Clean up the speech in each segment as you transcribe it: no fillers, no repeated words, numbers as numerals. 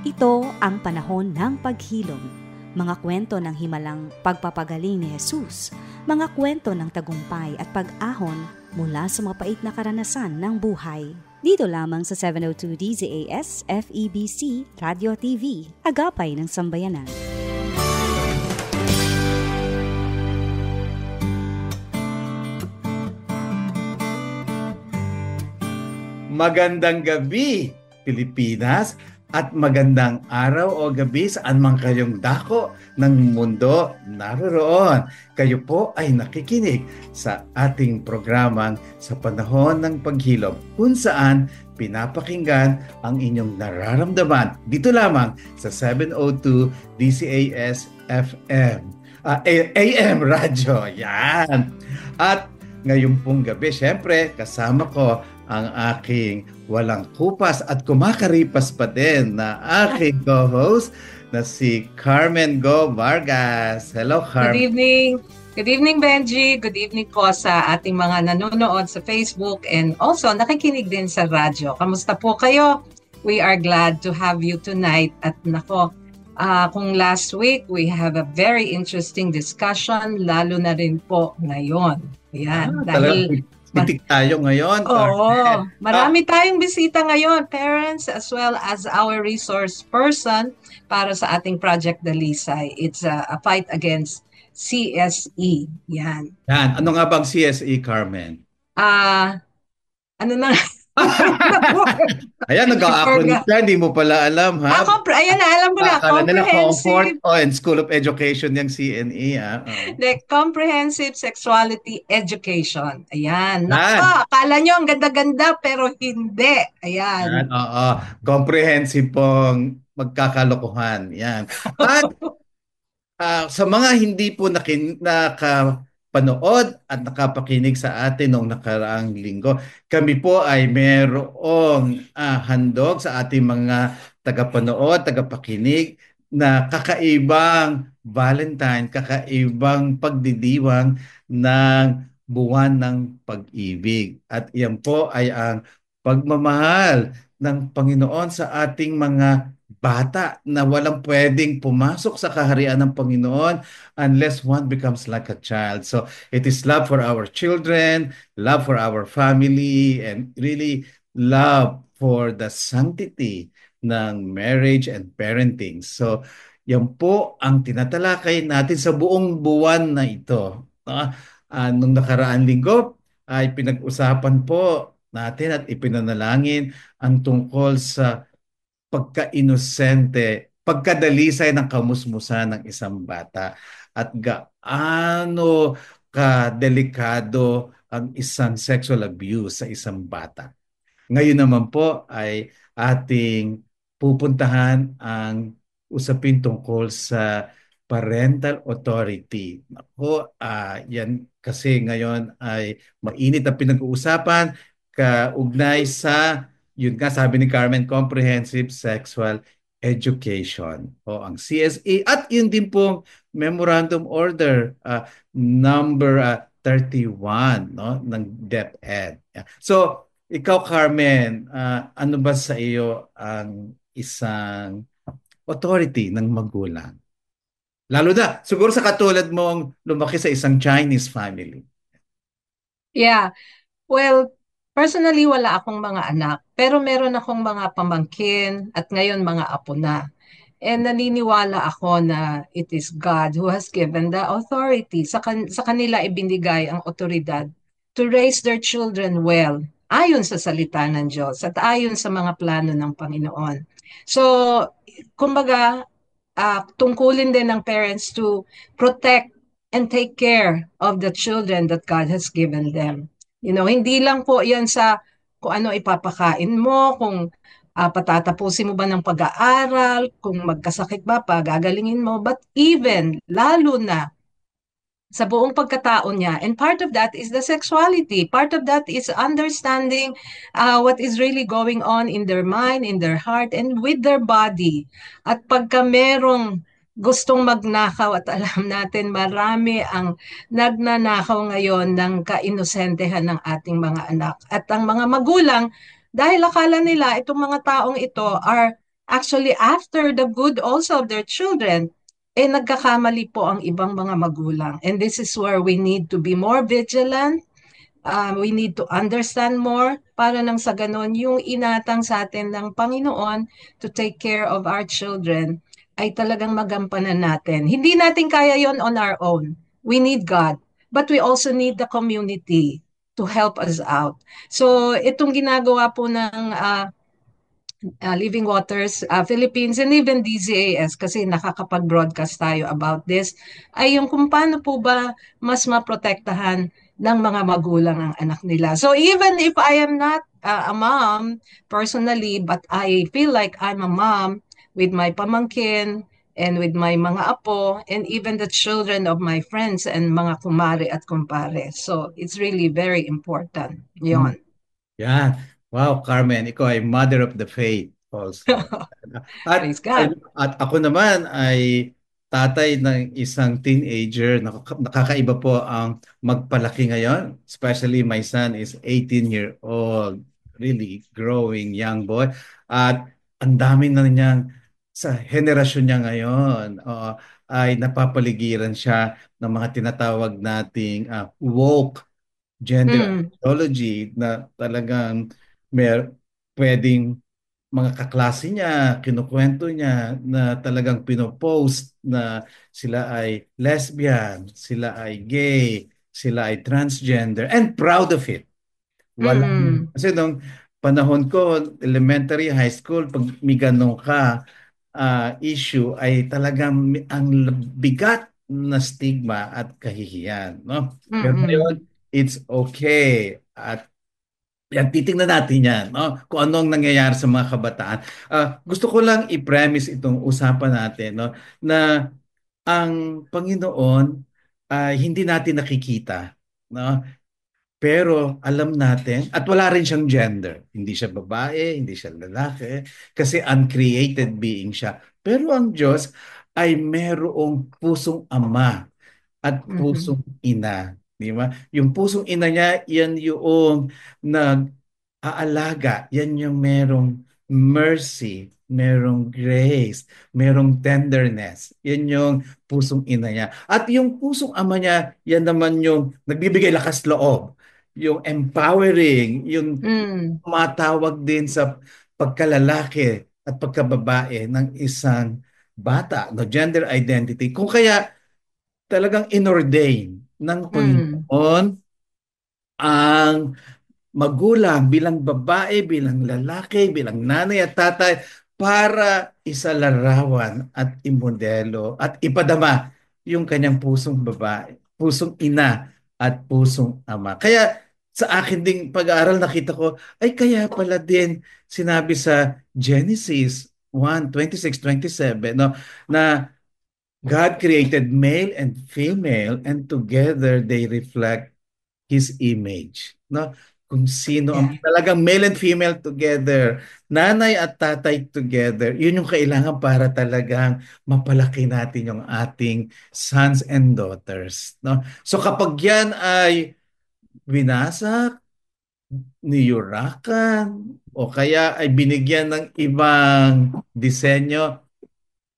Ito ang panahon ng paghilom. Mga kwento ng himalang pagpapagaling ni Jesus, mga kwento ng tagumpay at pag-ahon mula sa mapait na karanasan ng buhay. Dito lamang sa 702 DZAS FEBC Radio TV, Agapay ng Sambayanan. Magandang gabi, Pilipinas, at magandang araw o gabi saan man kayong dako ng mundo naroroon. Kayo po ay nakikinig sa ating programang Sa Panahon ng Paghilom, kung saan pinapakinggan ang inyong nararamdaman dito lamang sa 702 DCAS FM, AM Radio. Yan! At ngayon pong gabi, syempre, kasama ko ang aking walang kupas at kumakaripas pa din na aking co-host na si Carmen Go Vargas. Hello, Carmen. Good evening. Good evening, Benji. Good evening po sa ating mga nanonood sa Facebook and also nakikinig din sa radyo. Kamusta po kayo? We are glad to have you tonight. At nako, kung last week we have a very interesting discussion, lalo na rin po ngayon. Ayan, dahil pitik tayo ngayon. Oo, marami tayong bisita ngayon, parents as well as our resource person para sa ating Project Dalisay. It's a fight against CSE. Yan. Ano nga bang CSE, Carmen? Ano na? Ayan, nag-a-acronym ka, hindi mo pala alam, ha? Ayan na, alam ko na. Comprehensive and School of Education yung CNE, ha? The Comprehensive Sexuality Education. Ayan. Nako, akala nyo ang ganda-ganda, pero hindi. Ayan. Oo. Comprehensive pong magkakalokohan. Yan. At sa mga hindi po nakapanood at nakapakinig sa atin noong nakaraang linggo, kami po ay merong handog sa ating mga tagapanood, tagapakinig na kakaibang Valentine, kakaibang pagdidiwang ng buwan ng pag-ibig. At iyan po ay ang pagmamahal ng Panginoon sa ating mga bata na walang pwedeng pumasok sa kaharian ng Panginoon unless one becomes like a child. So it is love for our children, love for our family, and really love for the sanctity ng marriage and parenting. So yan po ang tinatalakay natin sa buong buwan na ito. Nung nakaraan linggo ay pinag-usapan po natin at ipinanalangin ang tungkol sa pagka-inosente, pagkadalisay ng kamusmusan ng isang bata at gaano kadelikado ang isang sexual abuse sa isang bata. Ngayon naman po ay ating pupuntahan ang usapin tungkol sa parental authority. Ako, yan kasi ngayon ay mainit ang pinag-uusapan kaugnay sa yun nga, sabi ni Carmen, Comprehensive Sexual Education o ang CSE at yun din pong Memorandum Order number 31 no, ng DepEd. So, ikaw Carmen, ano ba sa iyo ang isang authority ng magulang? Lalo na, siguro sa katulad mong lumaki sa isang Chinese family. Yeah, well, personally, wala akong mga anak, pero meron akong mga pamangkin at ngayon mga apo na. And naniniwala ako na it is God who has given the authority. Sa kanila ibinigay ang otoridad to raise their children well, ayon sa salita ng Diyos at ayon sa mga plano ng Panginoon. So, kumbaga, tungkulin din ng parents to protect and take care of the children that God has given them. You know, hindi lang po yan sa kung ano ipapakain mo, kung patatapusin mo ba ng pag-aaral, kung magkasakit ba, pagagalingin mo, but even, lalo na, sa buong pagkatao niya. And part of that is the sexuality. Part of that is understanding what is really going on in their mind, in their heart, and with their body. At pagka merong gustong magnakaw at alam natin marami ang nagnanakaw ngayon ng kainosentehan ng ating mga anak. At ang mga magulang, dahil akala nila itong mga taong ito are actually after the good also of their children, nagkakamali po ang ibang mga magulang. And this is where we need to be more vigilant. We need to understand more para nang sa ganon yung inatang sa atin ng Panginoon to take care of our children ay talagang magampanan natin. Hindi natin kaya yon on our own. We need God. But we also need the community to help us out. So itong ginagawa po ng Living Waters Philippines and even DZAS kasi nakakapag-broadcast tayo about this ay yung kung paano po ba mas maprotektahan ng mga magulang ang anak nila. So even if I am not a mom personally, but I feel like I'm a mom with my pamangkin and with my mga apo and even the children of my friends and mga kumare at kumpare. So it's really very important. Yon. Yan. Wow, Carmen, ikaw ay mother of the faith also. At, Praise God. at ako naman ay tatay ng isang teenager. Nakakaiba po ang magpalaki ngayon. Especially my son is 18-year-old. Really growing young boy. At ang dami na niyang sa henerasyon niya ngayon ay napapaligiran siya ng mga tinatawag nating woke gender Mm, ideology na talagang pwedeng mga kaklase niya, kinukwento niya na talagang pinopost na sila ay lesbian, sila ay gay, sila ay transgender, and proud of it. mm, Kasi nung panahon ko, elementary, high school, pag may ganun ka, issue ay talagang ang bigat na stigma at kahihiyan, no? Pero mm. ngayon, it's okay. At yan, titingnan natin yan, no? Kung ano ang nangyayari sa mga kabataan. Gusto ko lang i-premise itong usapan natin, no? Na ang Panginoon ay hindi natin nakikita, no? Pero alam natin, at wala rin siyang gender. Hindi siya babae, hindi siya lalaki, kasi uncreated being siya. Pero ang Diyos ay merong pusong ama at Mhm. pusong ina. Di ba? Yung pusong ina niya, yan yung nag-aalaga. Yan yung merong mercy, merong grace, merong tenderness. Yan yung pusong ina niya. At yung pusong ama niya, yan naman yung nagbibigay lakas loob. Yung empowering, yung Mm, matawag din sa pagkalalaki at pagkababae ng isang bata, no, gender identity. Kung kaya talagang inordain ng mm, Panginoon ang magulang bilang babae, bilang lalaki, bilang nanay at tatay para isalarawan at imodelo at ipadama yung kanyang pusong babae, pusong ina at pusong ama. Kaya sa akin ding pag-aaral nakita ko, ay kaya pala din sinabi sa Genesis 1:26-27, no, na God created male and female and together they reflect His image. No? Kung sino ang yeah. talagang male and female together, nanay at tatay together, yun yung kailangan para talagang mapalaki natin yung ating sons and daughters. No? So kapag yan ay winasak, niyurakan, o kaya ay binigyan ng ibang disenyo,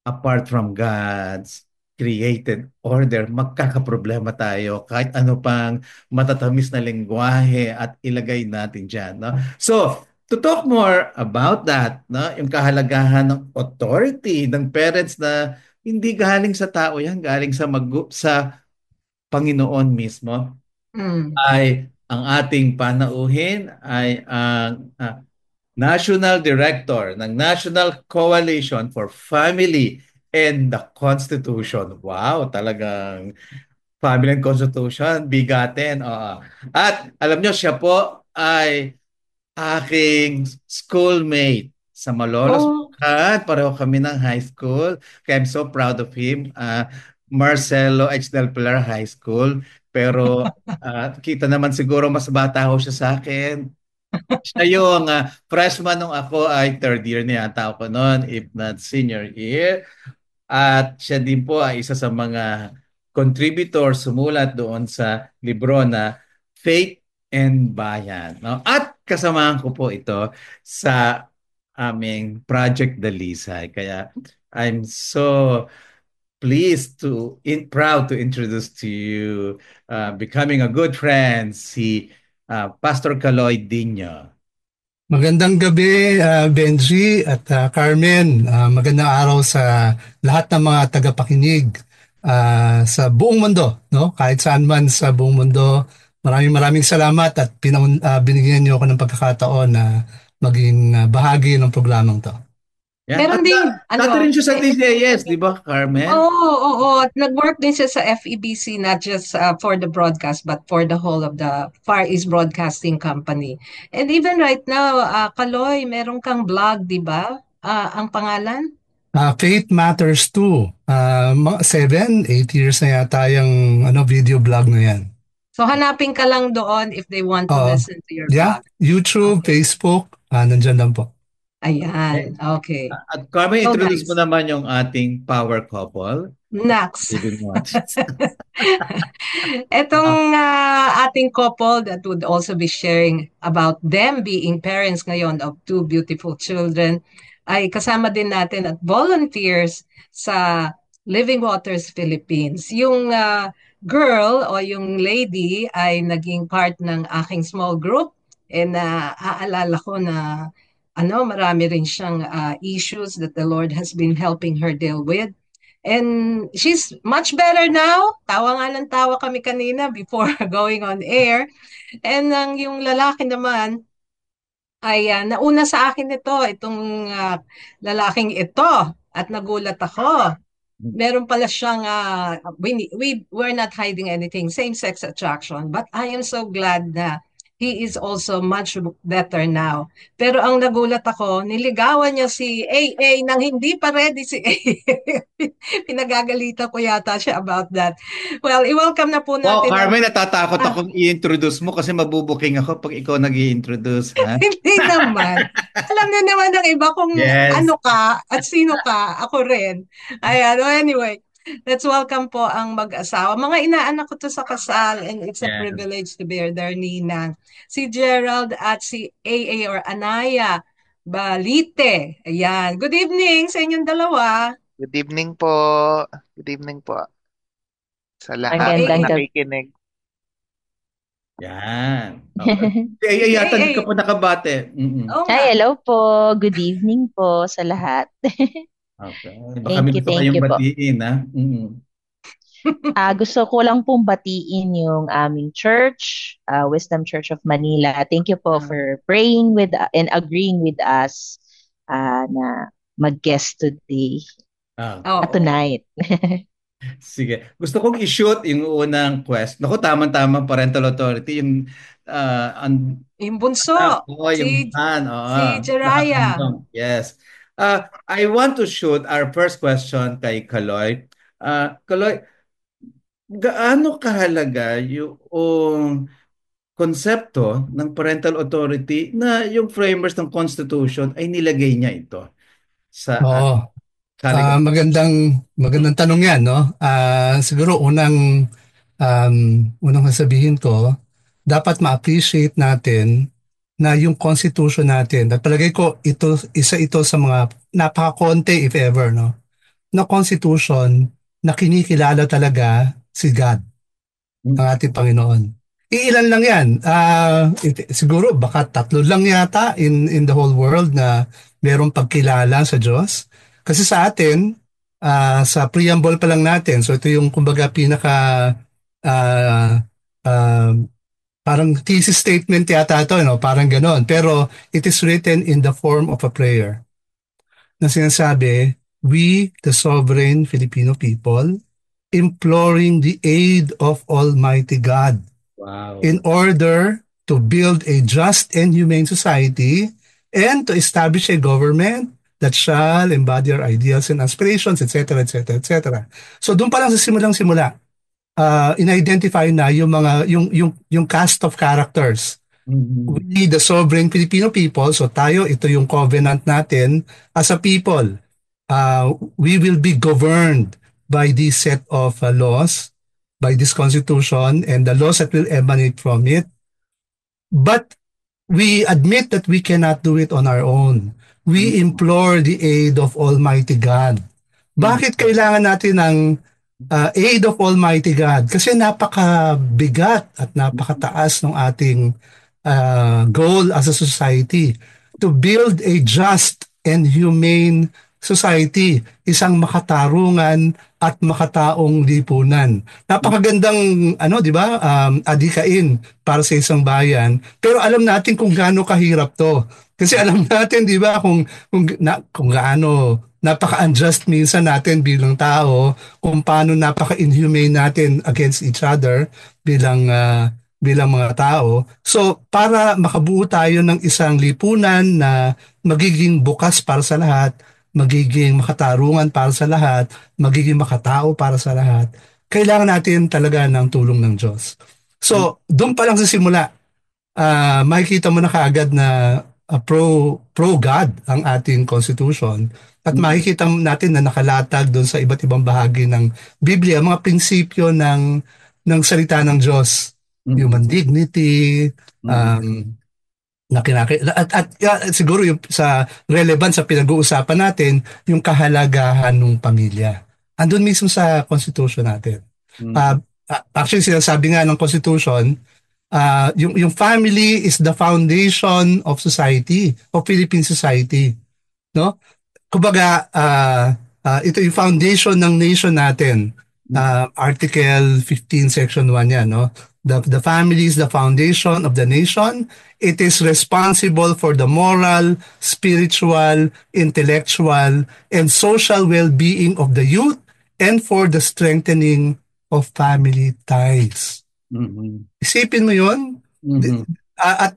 apart from God's created order, magkakaproblema tayo kahit ano pang matatamis na lengguwahe at ilagay natin dyan. No? So, to talk more about that, no? Yung kahalagahan ng authority ng parents na hindi galing sa tao yan, galing sa sa Panginoon mismo, Mm. ay ang ating panauhin ay ang National Director ng National Coalition for Family and the Constitution. Wow, talagang Family and Constitution, bigatin. Oo. At alam nyo, siya po ay aking schoolmate sa Malolos. Oh, Pareho kami ng high school. Kaya I'm so proud of him. Marcelo H. Del Pilar High School. Pero kita naman siguro mas bata ho siya sa akin. Siya yung freshman nung ako ay third year na yata ako noon, if not senior year. At siya din po ay isa sa mga contributor sumulat doon sa libro na Faith and Bayan. No? At kasamahan ko po ito sa aming Project Dalisay. Kaya I'm so proud to introduce to you, becoming a good friend, si Pastor Kaloy Dino. Magandang gabi, Benji at Carmen. Magandang araw sa lahat ng mga tagapakinig sa buong mundo, no? Kahit saan man sa buong mundo. Maraming salamat at binigyan niyo ako ng pagkakataon na maging bahagi ng programang to. Yeah. Meron din, dati rin siya sa TCAS, di ba, Carmen? Oo. At nag-work din siya sa FEBC, not just for the broadcast, but for the whole of the Far East Broadcasting Company. And even right now, Kaloy, meron kang blog, di ba? Ang pangalan? Faith Matters 2. 7, 8 years na yata yung video blog na yan. So hanapin ka lang doon if they want to listen to your blog. YouTube, okay. Facebook, nandyan lang po. Ayan, okay. At Carmen, introduce mo naman yung ating power couple. Next. Etong ating couple that would also be sharing about them being parents ngayon of 2 beautiful children ay kasama din natin at volunteers sa Living Waters Philippines. Yung girl o yung lady ay naging part ng aking small group and aalala ko na marami rin siyang issues that the Lord has been helping her deal with. And she's much better now. Tawa nga ng tawa kami kanina before going on air. And yung lalaki naman ay nauna sa akin itong lalaking ito. At nagulat ako. Meron pala siyang, we're not hiding anything, same-sex attraction. But I am so glad na he is also much better now. Pero ang nagulat ako, niligawan niya si AA nang hindi pa ready si AA. Pinagagalitan ko yata siya about that. Well, i-welcome na po natin. Wow, Carmen, natatakot akong i-introduce mo kasi mabubuking ako pag ikaw nag-i-introduce. Ha? Hindi naman. Alam na naman ng iba kung ano ka at sino ka. Ako rin. Ayan, anyway. Let's welcome po ang mag-asawa. Mga inaanak ko to sa kasal and it's a privilege to bear their ninang. Si Gerald at si AA or Anaya Balite. Ayan. Good evening sa inyong dalawa. Good evening po. Good evening po. Sa lahat ng nakikinig. Yan. Okay. Yata hindi ka po nakabate. Hi, hello po. Good evening po sa lahat. Okay. Baka may gusto kayong batiin, ha? Gusto ko lang pong batiin yung aming church, Wisdom Church of Manila. Thank you po for praying with and agreeing with us na mag-guest today. Tonight. Sige. Gusto kong i-shoot yung unang quest. Naku, tama-tama, parental authority. Yung bunso. Si Jiraya. Yes. I want to shoot our first question kay Kaloy. Kaloy, gaano kahalaga yung konsepto ng parental authority na yung framers ng Constitution ay nilagay niya ito sa magandang tanong yan, no? Siguro unang sasabihin ko, dapat ma-appreciate natin na yung constitution natin, at palagay ko isa ito sa mga napakakonti if ever, no, na constitution na kinikilala talaga si God, ang ating Panginoon. Iilan lang yan. Siguro baka 3 lang yata in the whole world na merong pagkilala sa Diyos. Kasi sa atin, sa preamble pa lang natin, so ito yung kumbaga pinaka parang thesis statement yata ito, no? Parang ganon. Pero it is written in the form of a prayer. Na sinasabi, we, the sovereign Filipino people, imploring the aid of Almighty God. Wow. In order to build a just and humane society and to establish a government that shall embody our ideals and aspirations, etc., etc., etc. So doon pa lang sa simulang-simula, in-identify na yung cast of characters. We, the sovereign Filipino people, so tayo, ito yung covenant natin as a people. We will be governed by this set of laws, by this constitution, and the laws that will emanate from it. But we admit that we cannot do it on our own. we implore the aid of Almighty God. Bakit kailangan natin ng aid of Almighty God? Kasi napakabigat at napakataas ng ating goal as a society to build a just and humane society, isang makatarungan at makataong lipunan. Napakagandang di ba? Adikain para sa isang bayan. Pero alam natin kung gaano kahirap 'to. Kasi alam natin, 'di ba, kung gaano napaka-unjust minsan natin bilang tao, kung paano napaka-inhumane natin against each other bilang mga tao. So, para makabuo tayo ng isang lipunan na magiging bukas para sa lahat, magiging makatarungan para sa lahat, magiging makatao para sa lahat, kailangan natin talaga ng tulong ng Diyos. So, doon pa lang sa simula, makikita mo na kaagad na pro-God ang ating Constitution at makikita natin na nakalatag doon sa iba't ibang bahagi ng Biblia, mga prinsipyo ng salita ng Diyos. Human dignity, siguro yung sa relevant sa pinag-uusapan natin, yung kahalagahan ng pamilya. Andun mismo sa Constitution natin. Actually, sinasabi nga ng Constitution, yung family is the foundation of society, of Philippine society. No? Kumbaga, ito yung foundation ng nation natin. Article 15, Section 1 yan. No? The family is the foundation of the nation. It is responsible for the moral, spiritual, intellectual, and social well-being of the youth and for the strengthening of family ties. Isipin mo yun? At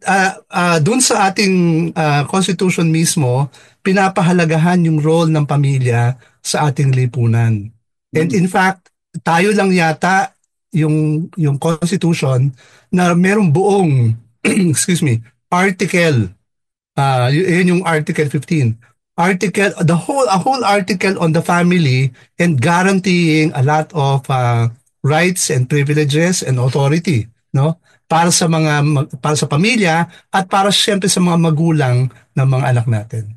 dun sa ating Constitution mismo, pinapahalagahan yung role ng pamilya sa ating lipunan. And in fact, tayo lang yata yung Constitution na merong buong article. Yun yung Article 15. A whole article on the family and guaranteeing a lot of rights and privileges and authority, no? Para sa pamilya at para siyempre sa mga magulang ng mga anak natin.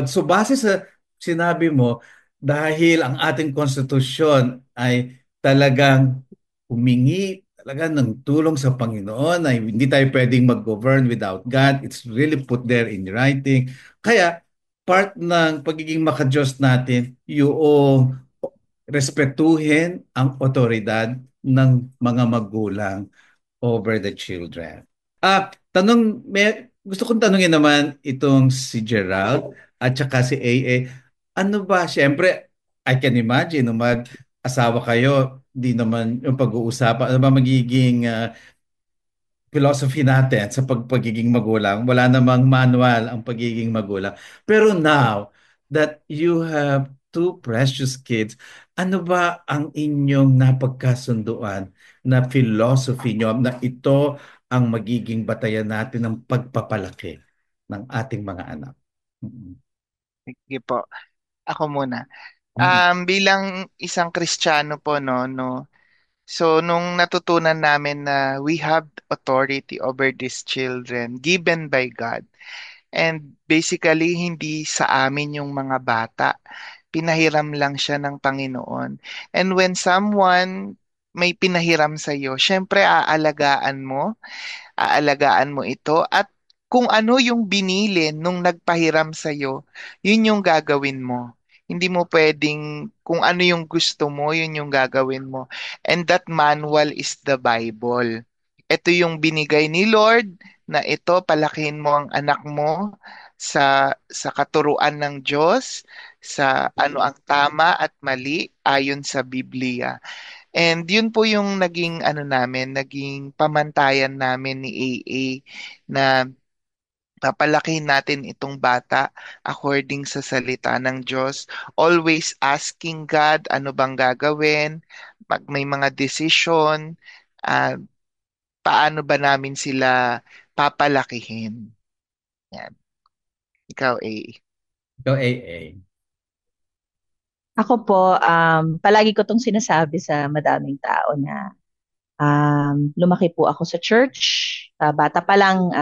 So base sa sinabi mo, dahil ang ating konstitusyon ay talagang humingi talaga ng tulong sa Panginoon, ay hindi tayo pwedeng mag-govern without God. It's really put there in writing. Kaya part ng pagiging makadiyos natin yung respetuhin ang otoridad ng mga magulang over the children. Gusto kong tanungin naman itong si Gerald at saka si AA. Ano ba, syempre, I can imagine, mag-asawa kayo, di naman yung pag-uusapan, ano ba magiging philosophy natin sa pagiging magulang? Wala namang manual ang pagiging magulang. Pero now that you have two precious kids, ano ba ang inyong napagkasunduan na philosophy nyo na ito ang magiging batayan natin ng pagpapalaki ng ating mga anak? Sige po. Ako muna. Bilang isang Kristiyano po, no. So, nung natutunan namin na we have authority over these children given by God. And basically, hindi sa amin yung mga bata. Pinahiram lang siya ng Panginoon. And when someone may pinahiram sa iyo, syempre aalagaan mo ito at kung ano yung binili nung nagpahiram sa iyo, yun yung gagawin mo. Hindi mo pwedeng kung ano yung gusto mo, yun yung gagawin mo. And that manual is the Bible. Ito yung binigay ni Lord na ito, palakihin mo ang anak mo sa katuruan ng Diyos, sa ano ang tama at mali ayon sa Biblia. And yun po yung naging pamantayan namin ni AA na papalakihin natin itong bata according sa salita ng Diyos. Always asking God ano bang gagawin, pag may mga decision, paano ba namin sila papalakihin. Yan. Ikaw, AA. Ikaw, AA. Ako po, palagi ko tong sinasabi sa madaming tao na lumaki po ako sa church. Bata pa lang,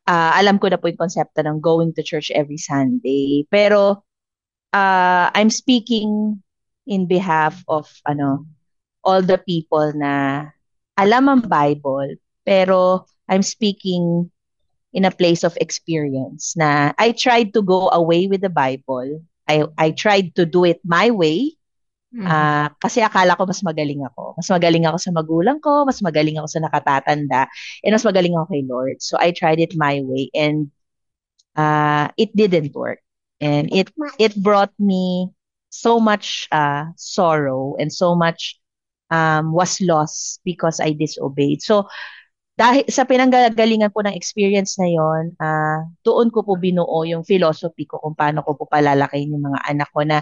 alam ko na po yung konsepto ng going to church every Sunday. Pero I'm speaking in behalf of all the people na alam ang Bible, pero I'm speaking in a place of experience na I tried to go away with the Bible. I tried to do it my way. Kasi akala ko mas magaling ako. Mas magaling ako sa magulang ko, mas magaling ako sa nakatatanda, and mas magaling ako kay Lord. So I tried it my way, and it didn't work. And it brought me so much sorrow, and so much was lost because I disobeyed. So dahil sa pinanggagalingan po ng experience na yon, doon ko po binuo yung philosophy ko kung paano ko po palalakayin yung mga anak ko na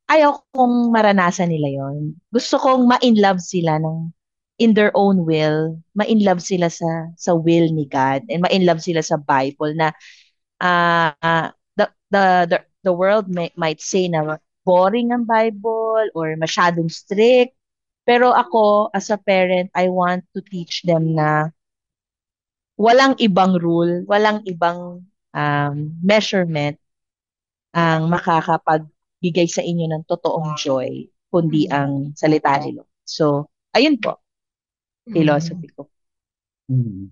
ayaw kong maranasan nila yon. Gusto kong ma-in love sila in their own will, ma-in love sila sa will ni God, and ma-in love sila sa Bible na the world might say na boring ang Bible or masyadong strict. Pero ako, as a parent, I want to teach them na walang ibang rule, walang ibang measurement ang makakapagbigay sa inyo ng totoong joy, kundi ang salita ni Lord. So, ayun po, philosophy ko.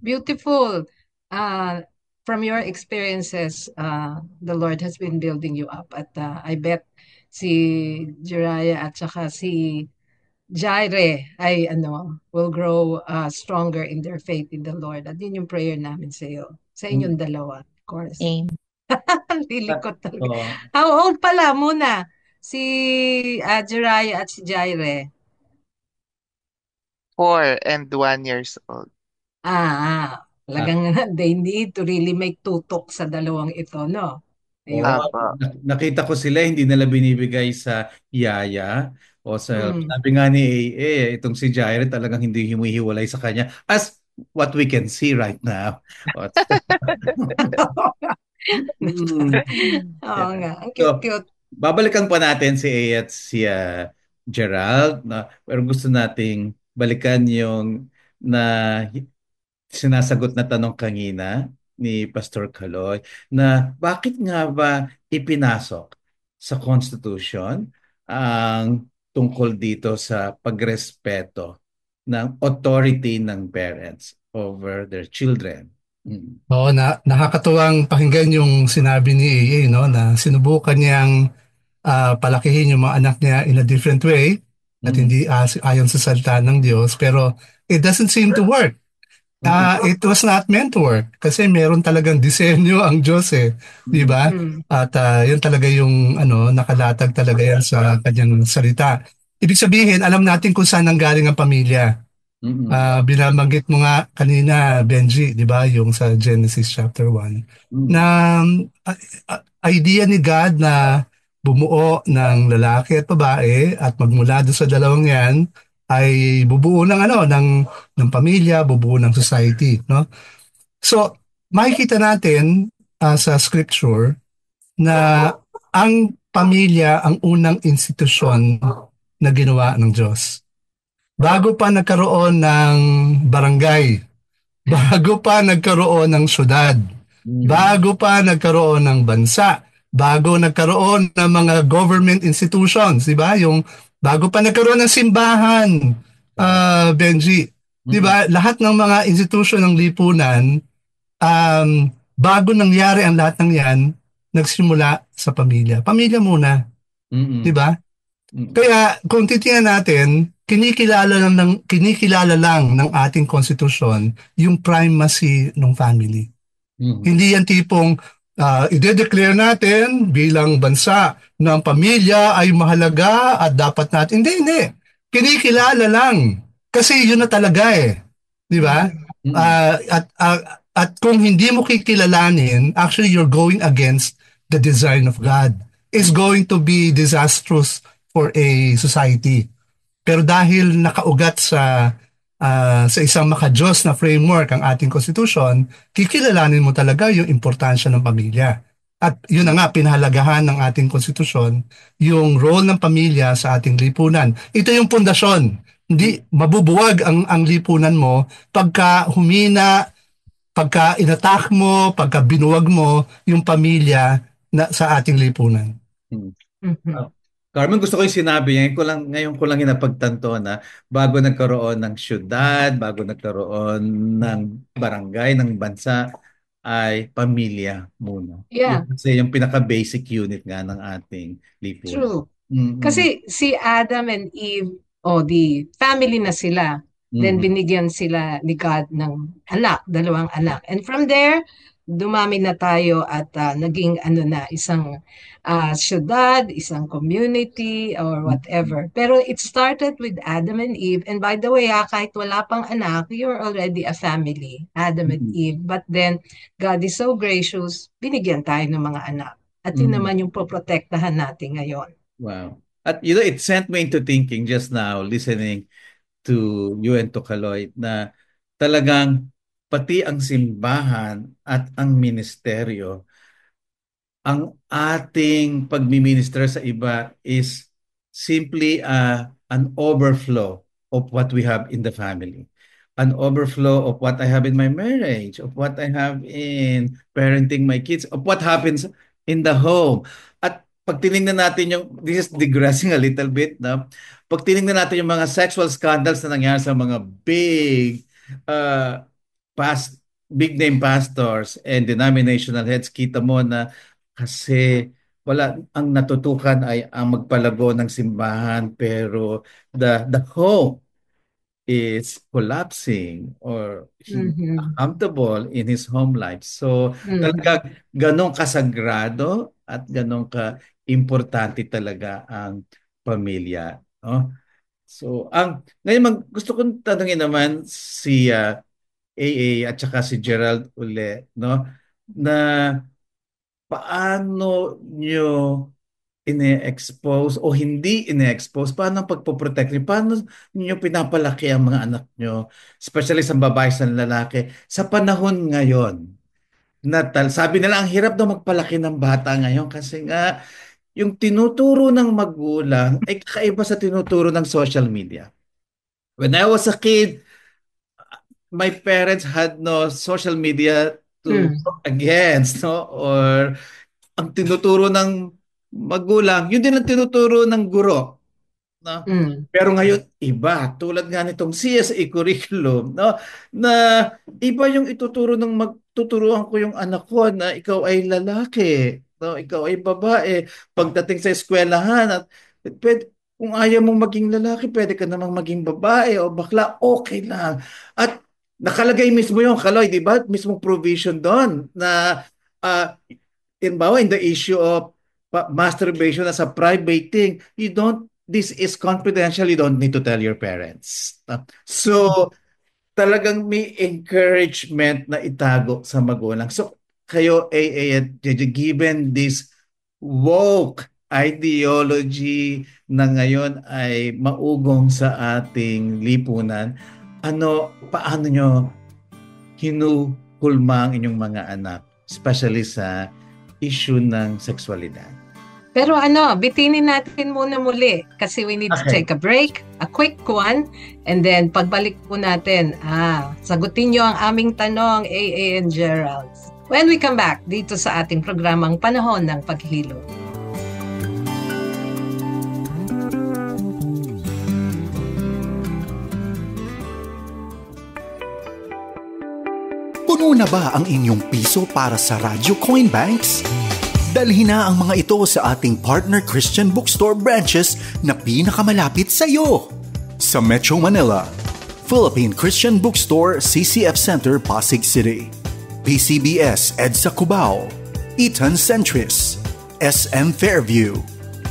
Beautiful. From your experiences, the Lord has been building you up. At I bet si Jiraya at saka si Jaire ay will grow stronger in their faith in the Lord. At yun yung prayer namin sa iyo. Sa inyong dalawa, of course. Amen. Lilikot talaga. How old pala muna si Jiraya at si Jaire? 4 and 1 years old. Talagang they need to really make tutok sa dalawang ito, no? Ayun. Nakita ko sila, hindi nila binibigay sa yaya o sa, sabi nga ni AA, itong si Jaire talagang hindi humihiwalay sa kanya as what we can see right now. Oo nga, ang cute-cute. Babalikan pa natin si AA at si Gerald, pero gusto nating balikan yung na sinasagot na tanong kanina ni Pastor Kaloy na bakit nga ba ipinasok sa Constitution ang tungkol dito sa pagrespeto ng authority ng parents over their children. Oo, nakakatuwang pakinggan yung sinabi ni AA, no, na sinubukan niyang palakihin yung mga anak niya in a different way at hindi ayon sa salita ng Diyos, pero it doesn't seem to work. It was not meant to work kasi meron talagang disenyo ang Diyos di ba? At yun talaga yung nakalatag talaga yan sa kanyang salita. Ibig sabihin, alam natin kung saan nanggaling ang pamilya. Binabanggit mo nga kanina, Benji, di ba, yung sa Genesis chapter 1, na idea ni God na bumuo ng lalaki at babae at magmula doon sa dalawang yan ay bubuo ng ng pamilya, bubuo ng society, no? So, makikita natin sa scripture na ang pamilya ang unang institusyon na ginawa ng Diyos. Bago pa nagkaroon ng barangay, bago pa nagkaroon ng syudad, bago pa nagkaroon ng bansa, bago nagkaroon ng mga government institutions, di ba? Yung bago pa nagkaroon ng simbahan, Benji, di ba? Lahat ng mga institusyon ng lipunan, bago nangyari ang lahat ng yan, nagsimula sa pamilya. Pamilya muna, di ba? Kaya kung titingnan natin, kinikilala lang ng ating konstitusyon yung primacy ng family. Hindi yan tipong i-declare natin bilang bansa na ang pamilya ay mahalaga at dapat natin. Hindi. Kinikilala lang. Kasi yun na talaga Di ba? At kung hindi mo kikilalanin, actually you're going against the design of God. It's going to be disastrous for a society. Pero dahil nakaugat sa isang makadiyos na framework ang ating konstitusyon, kikilalanin mo talaga yung importansya ng pamilya. At yun na nga, pinahalagahan ng ating konstitusyon, yung role ng pamilya sa ating lipunan. Ito yung pundasyon. Hindi mabubuwag ang lipunan mo pagka humina pagka inattack mo, pagka binuwag mo yung pamilya na sa ating lipunan. Mhm. Carmen, gusto ko yung sinabi, ngayon ko lang napagtanto na bago nagkaroon ng syudad, bago nagkaroon ng barangay, ng bansa, ay pamilya muna. Yeah, Yun kasi yung pinaka-basic unit nga ng ating lipunan. true. Mm-mm. Kasi si Adam and Eve, the family na sila. Then Mhm. binigyan sila ni God ng anak, 2 anak. And from there, dumami na tayo at naging isang syudad, isang community, or whatever. Pero it started with Adam and Eve. And by the way, kahit wala pang anak, you're already a family, Adam and Mhm. Eve. But then, God is so gracious, binigyan tayo ng mga anak. At yun Mhm. naman yung poprotektahan natin ngayon. Wow. At it sent me into thinking just now, listening to you and to Kaloy, na talagang pati ang simbahan at ang ministeryo, ang ating pagmi-minister sa iba is simply an overflow of what we have in the family. An overflow of what I have in my marriage, of what I have in parenting my kids, of what happens in the home. At pag tinignan natin this is digressing a little bit, no? Pag tinignan natin yung mga sexual scandals na nangyari sa mga uh, big name pastors and denominational heads, kita mo na kasi ang natutukan ay ang magpalago ng simbahan, pero the home is collapsing or he's accountable in his home life. So talagang ganong kasagrado at ganong ka-importante talaga ang pamilya. No? So ngayon gusto kong tanungin naman si AA at saka si Gerald uli, no? Na paano nyo ine-expose o hindi ine-expose? Paano ang pagpoprotect nyo? Paano nyo pinapalaki ang mga anak nyo, especially sa babae sa lalaki, sa panahon ngayon? Sabi nila, ang hirap daw magpalaki ng bata ngayon kasi nga yung tinuturo ng magulang ay kakaiba sa tinuturo ng social media. When I was a kid, my parents had no social media to talk against, no? Or ang tinuturo ng magulang, yun din ang tinuturo ng guro. No? Pero ngayon, iba. Tulad nga nitong CSA curriculum, no? Na iba yung magtuturuan ko yung anak ko na ikaw ay lalaki, no? Ikaw ay babae. Pagdating sa eskwelahan, kung ayaw mong maging lalaki, pwede ka namang maging babae o bakla, okay lang. At nakalagay mismo yung Kaloy, di ba? Mismong provision doon na in the issue of masturbation as a private thing, this is confidential, you don't need to tell your parents. So, talagang may encouragement na itago sa magulang. So, kayo, AA at JJ, given this woke ideology na ngayon ay maugong sa ating lipunan, paano nyo hinuhulma ang inyong mga anak, especially sa issue ng sexualidad? Pero bitinin natin muna muli kasi we need to take a break, a quick one, and then pagbalik po natin, sagutin nyo ang aming tanong, AA and Gerald. When we come back dito sa ating programang Panahon ng Paghilo. Puno na ba ang inyong piso para sa Radyo Coin Banks? Dalhin na ang mga ito sa ating partner Christian bookstore branches na pinakamalapit sa iyo. Sa Metro Manila, Philippine Christian Bookstore, CCF Center, Pasig City. PCBS EDSA Cubao, Eton Centris, SM Fairview,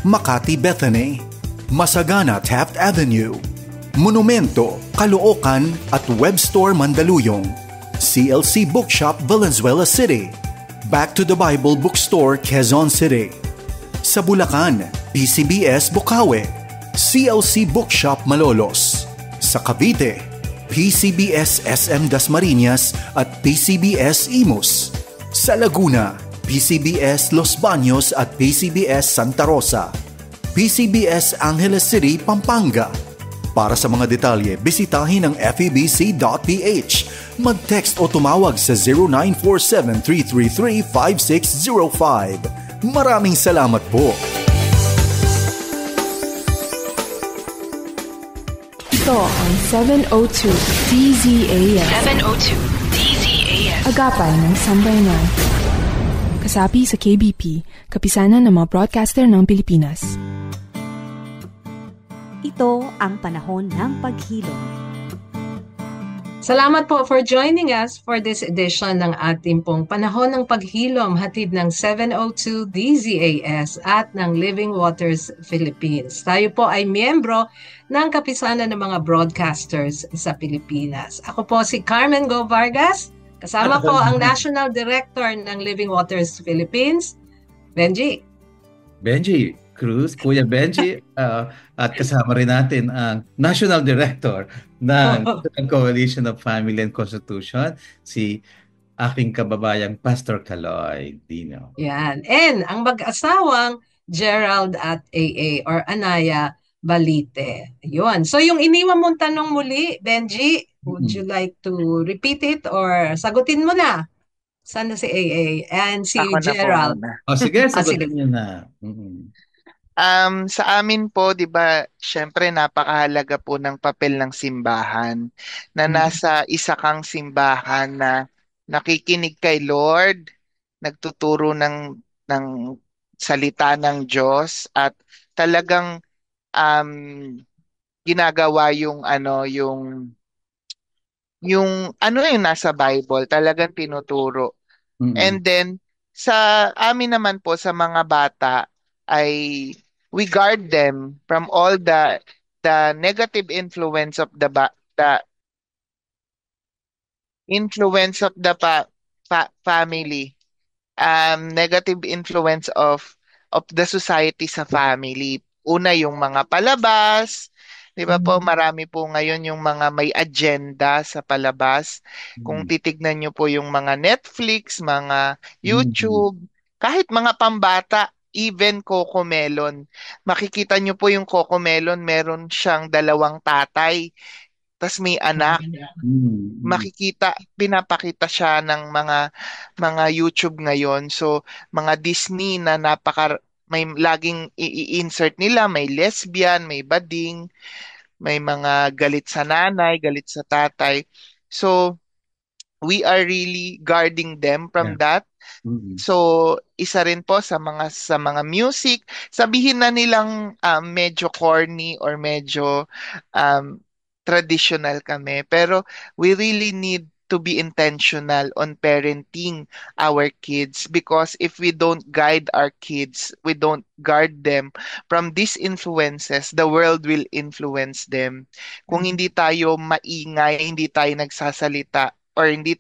Makati Bethany, Masagana Taft Avenue, Monumento, Caloocan at Webstore Mandaluyong. CLC Bookshop, Valenzuela City. Back to the Bible Bookstore, Quezon City. Sa Bulacan, PCBS Bukawe, CLC Bookshop Malolos. Sa Cavite, PCBS SM Dasmariñas at PCBS Imus. Sa Laguna, PCBS Los Baños at PCBS Santa Rosa. PCBS Angeles City, Pampanga. Para sa mga detalye, bisitahin ang febc.ph. Mag-text o tumawag sa 0947-333-5605. Maraming salamat po. Ito ang 702 DZAS. 702 DZAS. Agapan ng Sambayanan. Kasapi sa KBP, kapisanan ng mga broadcaster ng Pilipinas. Ito ang panahon ng paghilom. Salamat po for joining us for this edition ng ating pong Panahon ng Paghilom, hatid ng 702 DZAS at ng Living Waters Philippines. Tayo po ay miyembro ng kapisanan ng mga broadcasters sa Pilipinas. Ako po si Carmen Go Vargas, kasama ko ang National Director ng Living Waters Philippines, Benji Cruz, Kuya Benji, at kasama rin natin ang National Director ng Coalition of Family and Constitution, si aking kababayang Pastor Kaloy Dino. Yan. And ang mag-asawang Gerald at AA or Anaya Balite. Yun. So yung iniwan mong tanong muli, Benji, would you like to repeat it or sagutin mo na? Sana si AA and si Ako na po Gerald. muna. Sige, sige. sagutin niyo na. Sa amin po, 'di ba, syempre napakahalaga po ng papel ng simbahan na nasa isa kang simbahan na nakikinig kay Lord, nagtuturo ng salita ng Diyos at talagang ginagawa yung yung nasa Bible, talagang tinuturo. And then sa amin naman po sa mga bata ay we guard them from all the negative influence of the influence of the family, negative influence of the society sa family. Una yung mga palabas, 'di ba po, marami po ngayon yung mga may agenda sa palabas. Kung titignan niyo po yung mga Netflix, mga YouTube, kahit mga pambata, even Cocomelon. Makikita nyo po yung Cocomelon, meron siyang 2 tatay, tas may anak. Makikita, pinapakita siya ng mga YouTube ngayon. So, mga Disney na may laging i-insert nila, may lesbian, may bading, may mga galit sa nanay, galit sa tatay. So, we are really guarding them from that. So, isa rin po sa mga music, sabihin na nilang medyo corny or medyo traditional kami, pero we really need to be intentional on parenting our kids, because if we don't guide our kids, we don't guard them from these influences, the world will influence them. Kung hindi tayo maingay, hindi tayo nagsasalita, or hindi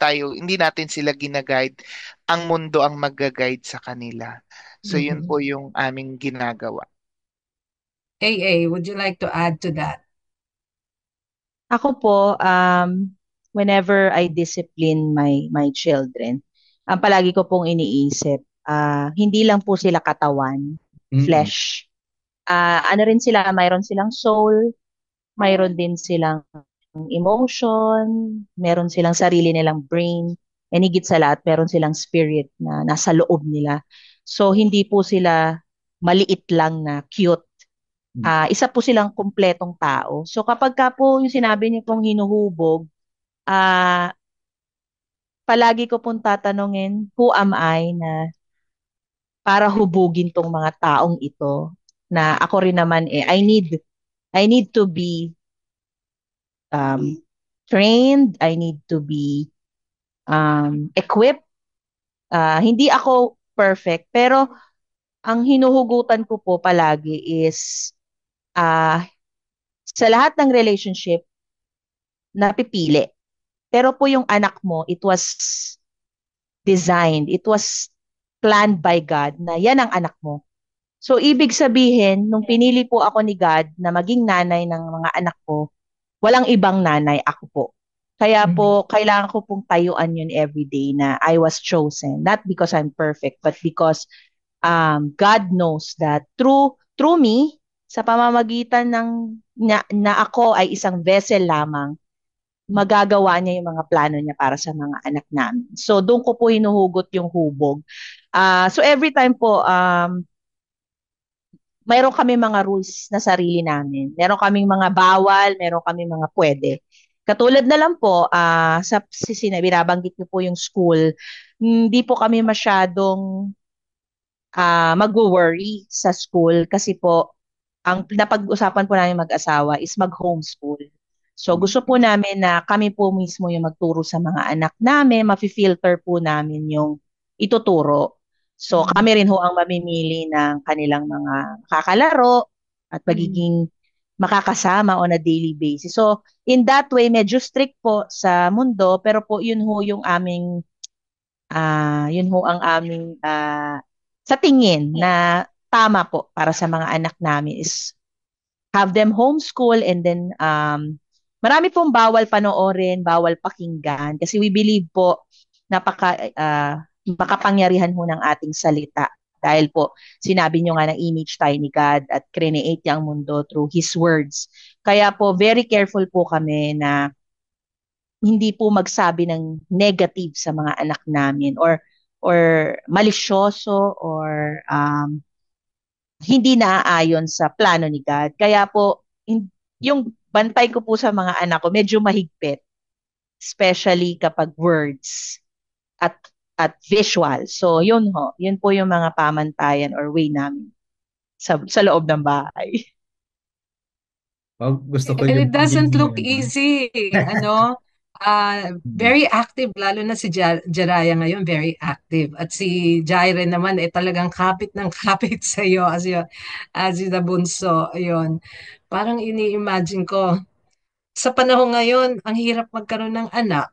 natin sila ginaguide, ang mundo ang mag-guide sa kanila. So yun po yung aming ginagawa. AA, would you like to add to that? Ako po, whenever I discipline my children, ang palagi ko pong iniisip, hindi lang po sila katawan, flesh. Ano rin sila, mayroon silang soul, mayroon din silang emotion, meron silang sarili nilang brain, and higit sa lahat, meron silang spirit na nasa loob nila. So, hindi po sila maliit lang na cute. Isa po silang kumpletong tao. So, kapag ka po yung sinabi niyo pong hinuhubog, palagi ko pong tatanungin, who am I na para hubugin tong mga taong ito, na ako rin naman I need to be trained, I need to be equipped. Hindi ako perfect, pero ang hinuhugutan ko po palagi is sa lahat ng relationship, napipili. Pero po yung anak mo, it was designed, it was planned by God na yan ang anak mo. So, ibig sabihin, nung pinili po ako ni God na maging nanay ng mga anak ko, walang ibang nanay, ako po. Kaya po, kailangan ko pong tayuan yun everyday na I was chosen. Not because I'm perfect, but because God knows that through me, sa pamamagitan ng na ako ay isang vessel lamang, magagawa niya yung mga plano niya para sa mga anak namin. So doon ko po hinuhugot yung hubog. So every time po, mayroon kami mga rules na sarili namin. Meron kaming mga bawal, meron kaming mga pwede. Katulad na lang po, sa binabanggit niyo po yung school, hindi po kami masyadong mag-worry sa school kasi po, ang napag-usapan po namin mag-asawa is mag-homeschool. So gusto po namin na kami po mismo yung magturo sa mga anak namin, mafi-filter po namin yung ituturo. So kami rin ho ang mamimili ng kanilang mga kakalaro at magiging makakasama on a daily basis. So in that way, medyo strict po sa mundo, pero po yun ho yung aming, yun ho ang aming sa tingin na tama po para sa mga anak namin is have them homeschool and then marami pong bawal panoorin, bawal pakinggan kasi we believe po makapangyarihan ho ng ating salita dahil po sinabi nyo nga na image tayo ni God at create niya ang mundo through His words. Kaya po very careful po kami na hindi po magsabi ng negative sa mga anak namin or malisyoso or hindi naaayon sa plano ni God. Kaya po, yung bantay ko po sa mga anak ko, medyo mahigpit. Especially kapag words at visual. So, yun ho. Yun po yung mga pamantayan or way namin sa loob ng bahay. Oh, gusto ko And yung it doesn't pagiging- look easy. Very active, lalo na si Jaraya ngayon, very active. At si Jaire naman, talagang kapit ng kapit sa iyo as yung bunso. Ayun. Parang ini-imagine ko, sa panahon ngayon, ang hirap magkaroon ng anak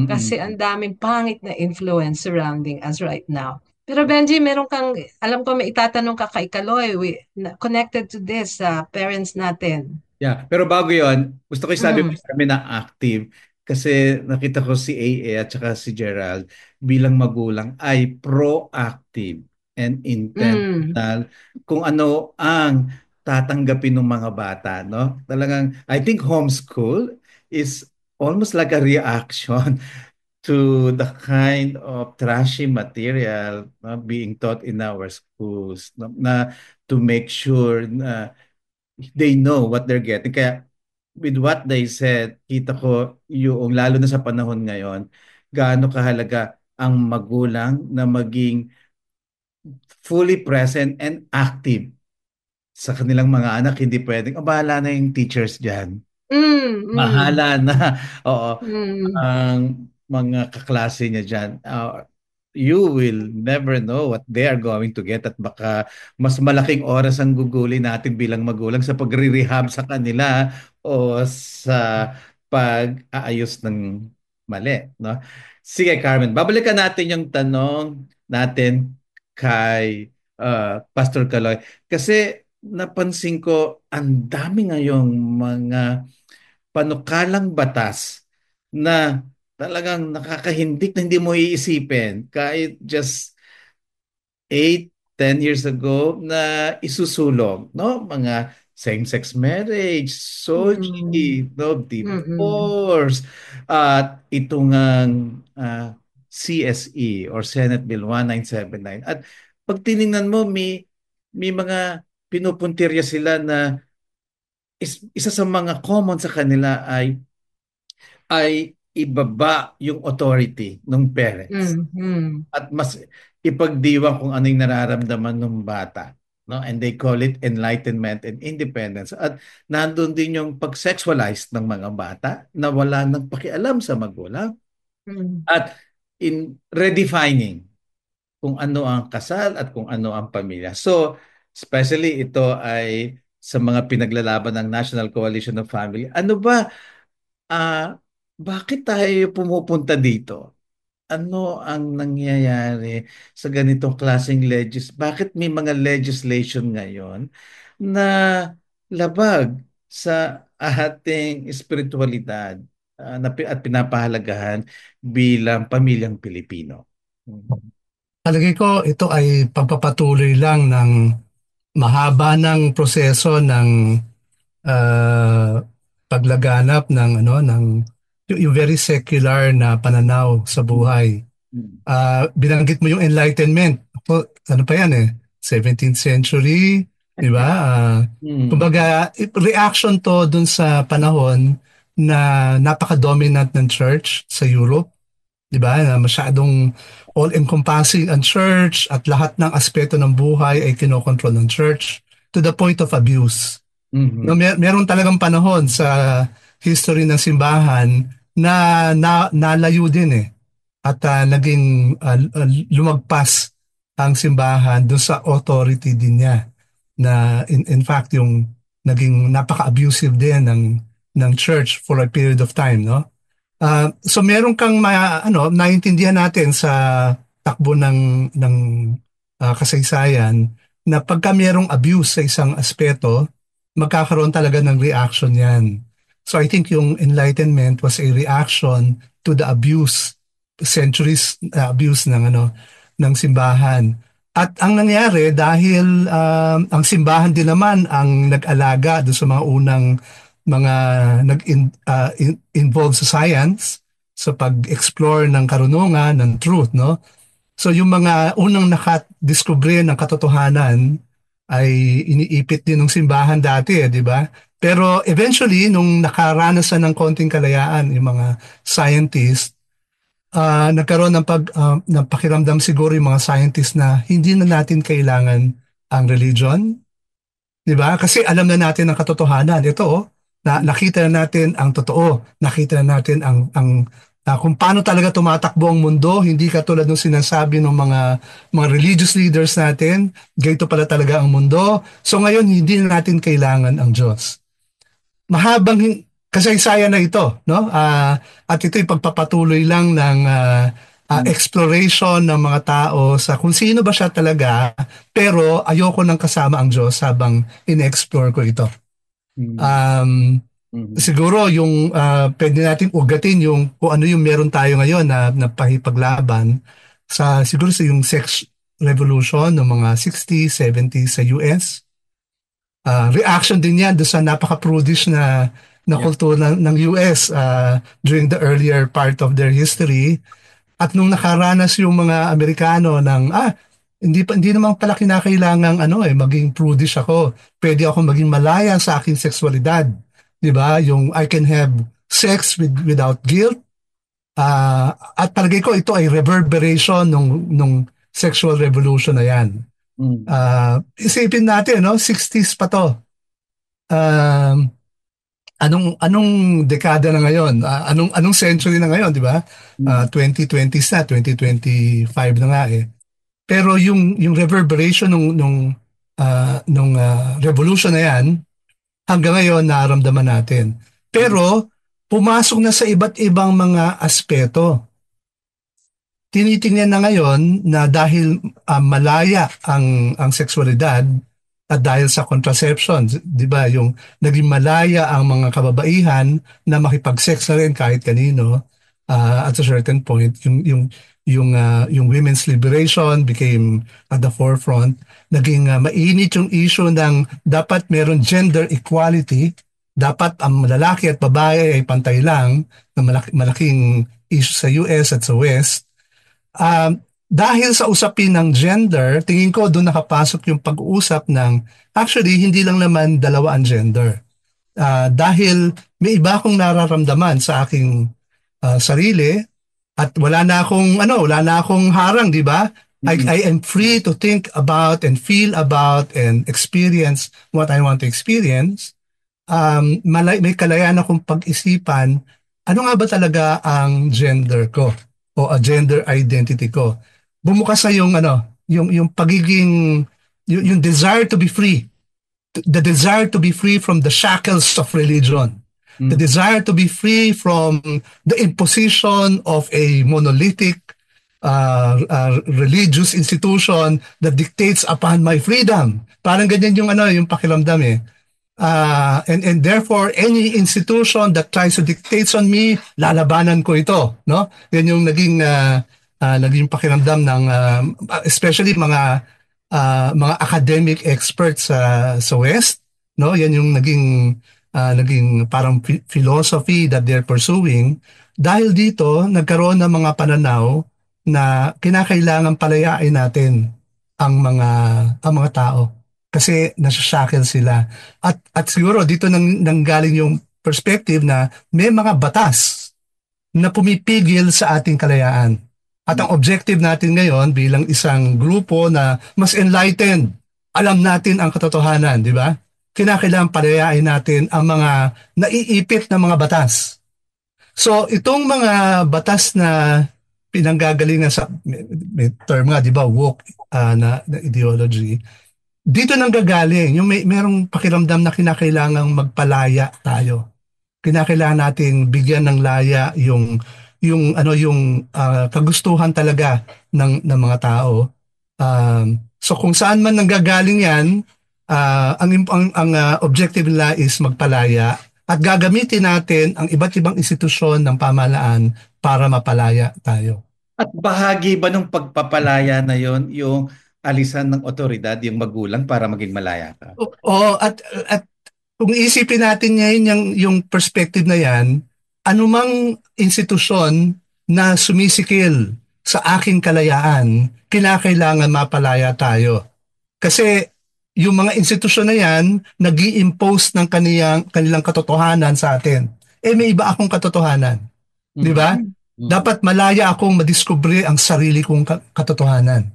kasi ang daming pangit na influence surrounding us right now. Pero Benji, meron kang, alam ko may itatanong ka kay Kaloy, connected to this, parents natin. Yeah, pero bago yon, gusto ko sabi mo sa amin na active kasi nakita ko si AA at saka si Gerald bilang magulang ay proactive and intentional kung ano ang tatanggapin ng mga bata, no? Talagang I think homeschool is almost like a reaction to the kind of trashy material being taught in our schools, no? Na to make sure na they know what they're getting. Kaya with what they said, kita ko yung lalo na sa panahon ngayon, gaano kahalaga ang magulang na maging fully present and active sa kanilang mga anak. Hindi pwedeng, bahala na yung teachers dyan. Bahala na. Oo. Ang mga kaklase niya dyan. You will never know what they are going to get at baka mas malaking oras ang gugulin natin bilang magulang sa pagre-rehab sa kanila o sa pag-aayos ng mali, no? Sige, Carmen, babalikan natin yung tanong natin kay Pastor Kaloy kasi napansin ko ang dami ngayong mga panukalang batas na talagang nakakahindik na hindi mo iisipin kahit just 8-10 years ago na isusulong, no? Mga same-sex marriage, soji, no? Divorce, at itong CSE or Senate Bill 1979. At pag tiningnan mo, may mga pinupuntirya sila na isa sa mga common sa kanila ay ibaba yung authority ng parents at mas ipagdiwang kung ano yung nararamdaman ng bata, no? And they call it enlightenment and independence. At nandun din yung pag-sexualize ng mga bata na wala nang pakialam sa magulang at in redefining kung ano ang kasal at kung ano ang pamilya. So, especially ito ay sa mga pinaglalaban ng National Coalition of Family. Ano ba bakit tayo pumupunta dito? Ano ang nangyayari sa ganitong klaseng Bakit may mga legislation ngayon na labag sa ating espiritualidad at pinapahalagahan bilang pamilyang Pilipino? Palagay ko ito ay pagpapatuloy lang ng mahaba ng proseso ng paglaganap ng yung very secular na pananaw sa buhay. Binanggit mo yung Enlightenment. Ano pa yan eh? 17th century, di ba? Kumbaga, reaction to dun sa panahon na napaka-dominant ng church sa Europe. Di ba? Na masyadong all-encompassing ang church at lahat ng aspeto ng buhay ay kinokontrol ng church to the point of abuse. No, meron talagang panahon sa history ng simbahan na nalayo din eh. At naging lumagpas ang simbahan doon sa authority din niya na in fact yung naging napaka-abusive din ng church for a period of time, no? So meron kang naiintindihan natin sa takbo ng kasaysayan na pagka merong abuse sa isang aspeto, magkakaroon talaga ng reaction yan. So I think yung Enlightenment was a reaction to the abuse, centuries abuse ng simbahan. At ang nangyari dahil ang simbahan din naman ang nag-alaga doon sa mga unang mga nag-involve sa science, sa pag-explore ng karunungan, ng truth, no? So yung mga unang nakadiskubre ng katotohanan ay iniipit din ng simbahan dati, di ba? Pero eventually, nung nakaranasan ng konting kalayaan yung mga scientists, nagkaroon ng pakiramdam siguro yung mga scientists na hindi na natin kailangan ang religion. Di ba? Kasi alam na natin ang katotohanan. Ito, nakita na natin ang totoo. Nakita na natin kung paano talaga tumatakbo ang mundo, hindi katulad ng sinasabi ng mga religious leaders natin, ganito pala talaga ang mundo. So ngayon, hindi na natin kailangan ang Diyos. Mahabang kasaysayan na ito, no? At ito'y pagpapatuloy lang ng exploration ng mga tao sa kung sino ba siya talaga, pero ayoko nang kasama ang Diyos habang in-explore ko ito. Siguro yung pwede natin ugatin yung kung ano yung meron tayo ngayon na pahipaglaban siguro sa yung sex revolution ng mga 60s, 70s sa US. Reaction din yan doon sa napaka-prudish na kultura ng US during the earlier part of their history. At nung nakaranas yung mga Amerikano ng hindi naman pala kinakailangang maging prudish ako. Pwede ako maging malaya sa aking sexualidad. 'Di ba? Yung I can have sex without guilt. At palagay ko ito ay reverberation nung sexual revolution na 'yan. Isipin natin, 60s pa 'to. Anong dekada na ngayon? Anong century na ngayon, 'di ba? 2020s na, 2025 na nga eh. Pero yung reverberation nung revolution na 'yan, hanggang ngayon nararamdaman natin. Pero pumasok na sa iba't ibang mga aspeto. Tinitingnan na ngayon na dahil malaya ang sexualidad at dahil sa contraception, 'di ba, yung naging malaya ang mga kababaihan na makipag-sex na rin kahit kanino at a certain point, yung women's liberation became at the forefront. Naging mainit yung issue ng dapat meron gender equality, dapat ang lalaki at babae ay pantay lang, na malaking issue sa US at sa West. Dahil sa usapin ng gender, tingin ko doon nakapasok yung pag-uusap ng actually hindi lang naman dalawa ang gender. Dahil may iba akong nararamdaman sa aking sarili at wala na akong harang, di ba? I am free to think about and feel about and experience what I want to experience. May kalayaan akong pag-isipan, ano nga ba talaga ang gender ko o a gender identity ko? Bumukas na yung pagiging, yung desire to be free. The desire to be free from the shackles of religion. The desire to be free from the imposition of a monolithic religious institution that dictates upon my freedom. Parang ganyan yung pakiramdam eh. And therefore, any institution that tries to dictate on me, lalabanan ko ito. No? Yan yung naging pakiramdam ng especially mga academic experts sa West. No? Yan yung naging naging parang philosophy that they're pursuing. Dahil dito, nagkaroon ng mga pananaw na kinakailangan palayain natin ang mga tao kasi nasashackle sila. At siguro dito nanggaling yung perspective na may mga batas na pumipigil sa ating kalayaan. At ang objective natin ngayon bilang isang grupo na mas enlightened, alam natin ang katotohanan, di ba? Kinakailangan palayain natin ang mga naiipit na mga batas. So itong mga batas na pinanggagalingan sa may term nga, di ba, woke na ideology, dito nang gagaling, yung merong pakiramdam na kinakailangang magpalaya tayo. Kinakailangan nating bigyan ng laya yung kagustuhan talaga ng mga tao. So kung saan man nanggagaling yan, ang objective nila is magpalaya at gagamitin natin ang iba't ibang institusyon ng pamahalaan para mapalaya tayo. At bahagi ba ng pagpapalaya na yon yung alisan ng otoridad, yung magulang para maging malaya ka? Oo, at kung isipin natin ngayon yung perspective na yan, anumang institusyon na sumisikil sa aking kalayaan, kinakailangan mapalaya tayo. Kasi yung mga institusyon na yan, nag-i-impose ng kanilang katotohanan sa atin. May iba akong katotohanan. Di ba? Dapat malaya akong madiskubre ang sarili kong katotohanan.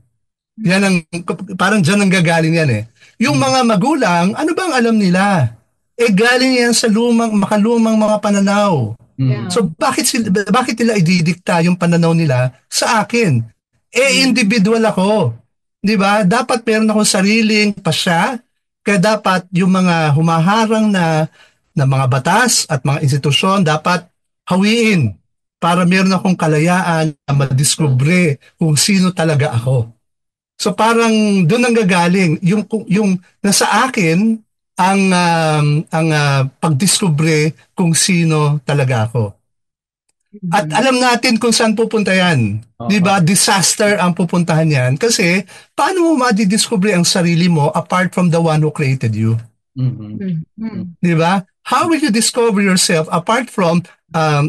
Yan parang dyan ang gagaling yan eh. Yung mga magulang, ano bang alam nila? Galing yan sa makalumang mga pananaw. Yeah. So bakit nila ididikta yung pananaw nila sa akin? Individual ako. 'Di ba? Dapat meron akong sariling pasya, kaya dapat yung mga humaharang na mga batas at mga institusyon dapat hawiin para meron akong kalayaan na madiskubre kung sino talaga ako. So parang doon ang gagaling yung nasa akin ang pagdiskubre kung sino talaga ako. At alam natin kung saan pupunta yan. Di ba? Disaster ang pupuntahan yan. Kasi, paano mo madidiscover ang sarili mo apart from the one who created you? Di ba? How will you discover yourself apart from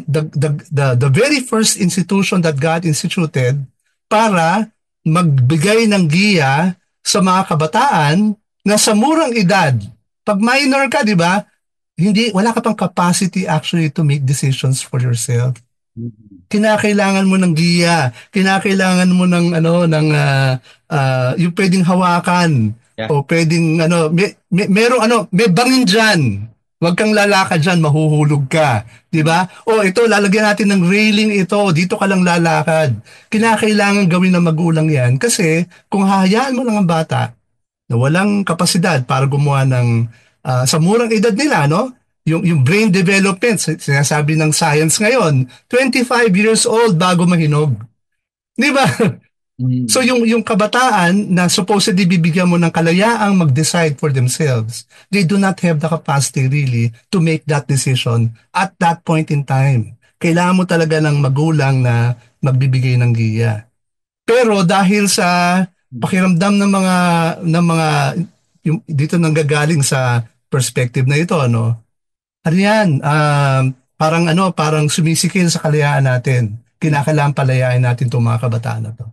the very first institution that God instituted para magbigay ng giya sa mga kabataan na sa murang edad, pag minor ka, di ba? Wala ka pang capacity actually to make decisions for yourself. Kinakailangan mo ng giya, kinakailangan mo ng yung pwedeng hawakan o pwedeng may bangin diyan. Huwag kang lalakad diyan, mahuhulog ka, 'di ba? Ito lalagyan natin ng railing ito, dito ka lang lalakad. Kinakailangan gawin ng magulang 'yan kasi kung hahayaan mo lang ang bata na walang kapasidad para gumawa ng sa murang edad nila, no? Yung brain development, sinasabi ng science ngayon, 25 years old bago mahinog. Di ba? So yung kabataan na supposedly bibigyan mo ng kalayaang mag-decide for themselves, they do not have the capacity really to make that decision at that point in time. Kailangan mo talaga ng magulang na magbibigay ng giya. Pero dahil sa pakiramdam ng mga dito nanggagaling sa perspective na ito, parang sumisikil sa kalayaan natin. Kinakailangan palayain natin itong mga kabataan na to.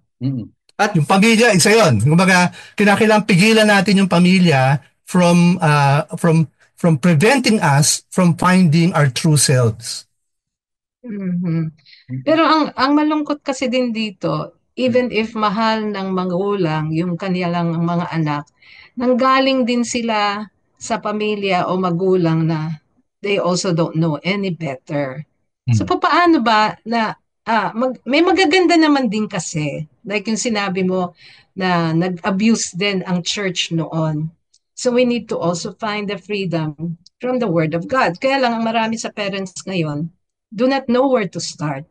At yung pamilya, isa yun. Kumbaga, kinakailangan pigilan natin yung pamilya from preventing us from finding our true selves. Pero ang malungkot kasi din dito, even if mahal ng magulang yung kanilang mga anak, nanggaling din sila sa pamilya o magulang na they also don't know any better. So paano ba na may magaganda naman din kasi, like yung sinabi mo na nag-abuse din ang church noon. So we need to also find the freedom from the Word of God. Kaya lang ang marami sa parents ngayon do not know where to start.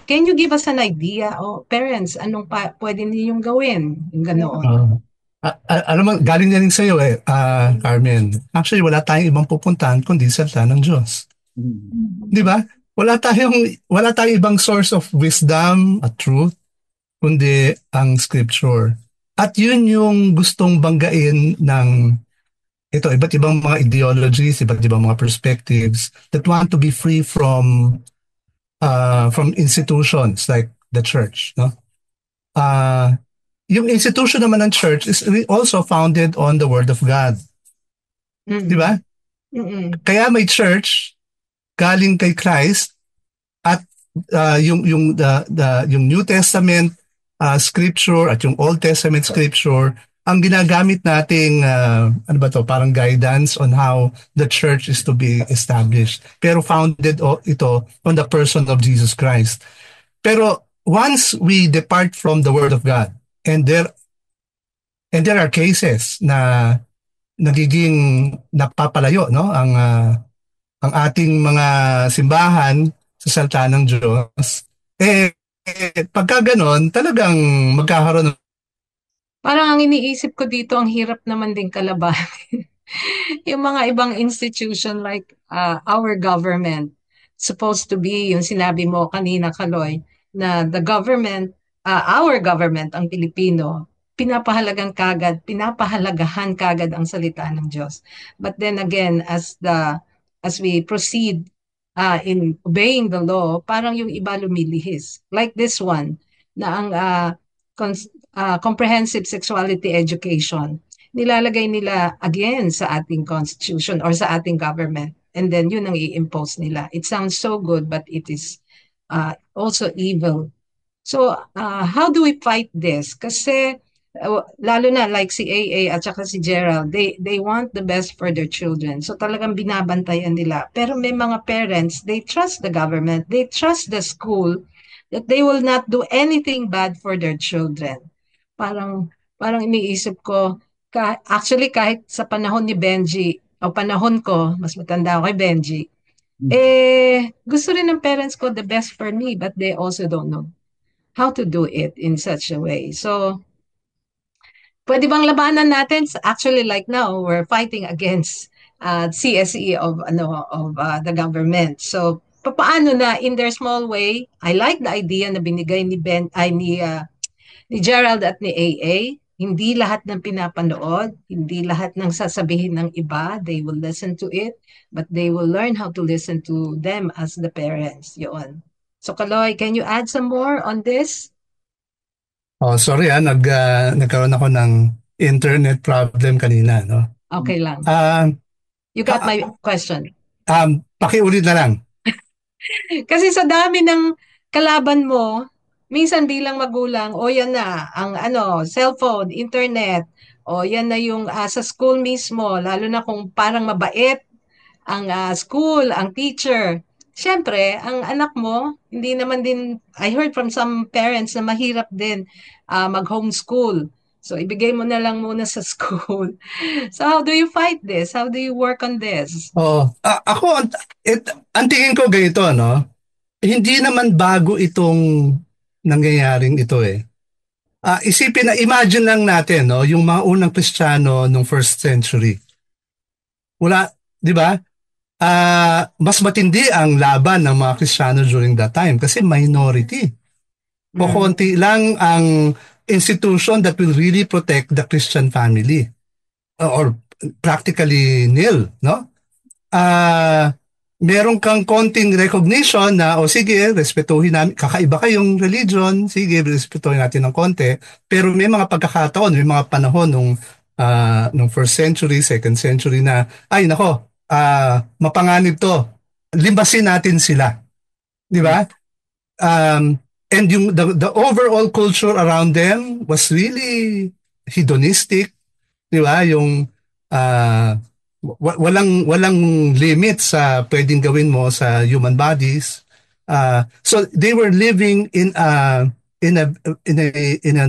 Can you give us an idea, parents, anong pwede ninyong gawin? Yung ganoon. Alam mo, galing na rin sa'yo Carmen. Actually, wala tayong ibang pupuntahan kundi salita ng Diyos. Di ba? Wala tayong ibang source of wisdom at truth kundi ang scripture. At yun yung gustong banggain ng iba't ibang mga ideologies, iba't ibang mga perspectives that want to be free from institutions like the church, no? Yung institution naman ng church is also founded on the Word of God. Di ba? Kaya may church galing kay Christ at yung New Testament scripture at yung Old Testament scripture ang ginagamit nating parang guidance on how the church is to be established. Pero founded ito on the person of Jesus Christ. Pero once we depart from the Word of God, and there are cases na nagiging napapalayo, no, ang ating mga simbahan sa salita ng Diyos, pagka ganon, talagang magkakaroon ng... Parang ang iniisip ko dito, ang hirap naman din kalabanin. Yung mga ibang institution like our government, supposed to be, yung sinabi mo kanina, Kaloy, na the government, our government, ang Pilipino, pinapahalagahan kagad ang salita ng Diyos. But then again, as we proceed in obeying the law, parang yung iba lumilihis. Like this one, na ang comprehensive sexuality education, nilalagay nila again sa ating constitution or sa ating government. And then yun ang i-impose nila. It sounds so good, but it is also evil. So how do we fight this? Kasi lalo na like si AA at saka si Gerald, they want the best for their children. So talagang binabantayan nila. Pero may mga parents, they trust the government, they trust the school that they will not do anything bad for their children. Parang iniisip ko, actually kahit sa panahon ni Benji, o panahon ko, mas matanda ako kay Benji, gusto rin ng parents ko the best for me, but they also don't know how to do it in such a way. So, pwede bang labanan natin? Actually, like now, we're fighting against CSE of the government. So, paano na in their small way? I like the idea na binigay ni Gerald at ni AA. Hindi lahat ng pinapanood, hindi lahat ng sasabihin ng iba, they will listen to it, but they will learn how to listen to them as the parents. Yun. So, Kaloy, can you add some more on this? Oh, sorry nagkaroon ako ng internet problem kanina, no? Okay lang. You got my question. Pakiulit na lang. Kasi sa dami ng kalaban mo, minsan bilang magulang, yan na, ang cellphone, internet, yan na yung sa school mismo, lalo na kung parang mabait ang school, ang teacher. Siyempre, ang anak mo, hindi naman din, I heard from some parents na mahirap din mag-homeschool. So, ibigay mo na lang muna sa school. So, how do you fight this? How do you work on this? Ako, ang tingin ko ganito, no? Hindi naman bago itong nangyayaring ito eh. Imagine lang natin, no, yung mga unang Kristiyano nung first century. Wala, di ba? Mas matindi ang laban ng mga Kristiyano during that time kasi minority. Konti lang ang institution that will really protect the Christian family. Or practically nil, no? Meron kang konting recognition na, sige, respetuhin namin, kakaiba kayong religion, sige, respetuhin natin ng konti, pero may mga pagkakataon, may mga panahon nung first century, second century na, ay nako, mapanganib to, limbasin natin sila. Di ba? And yung the overall culture around them was really hedonistic, di ba? Yung walang limit sa pwedeng gawin mo sa human bodies. So they were living in an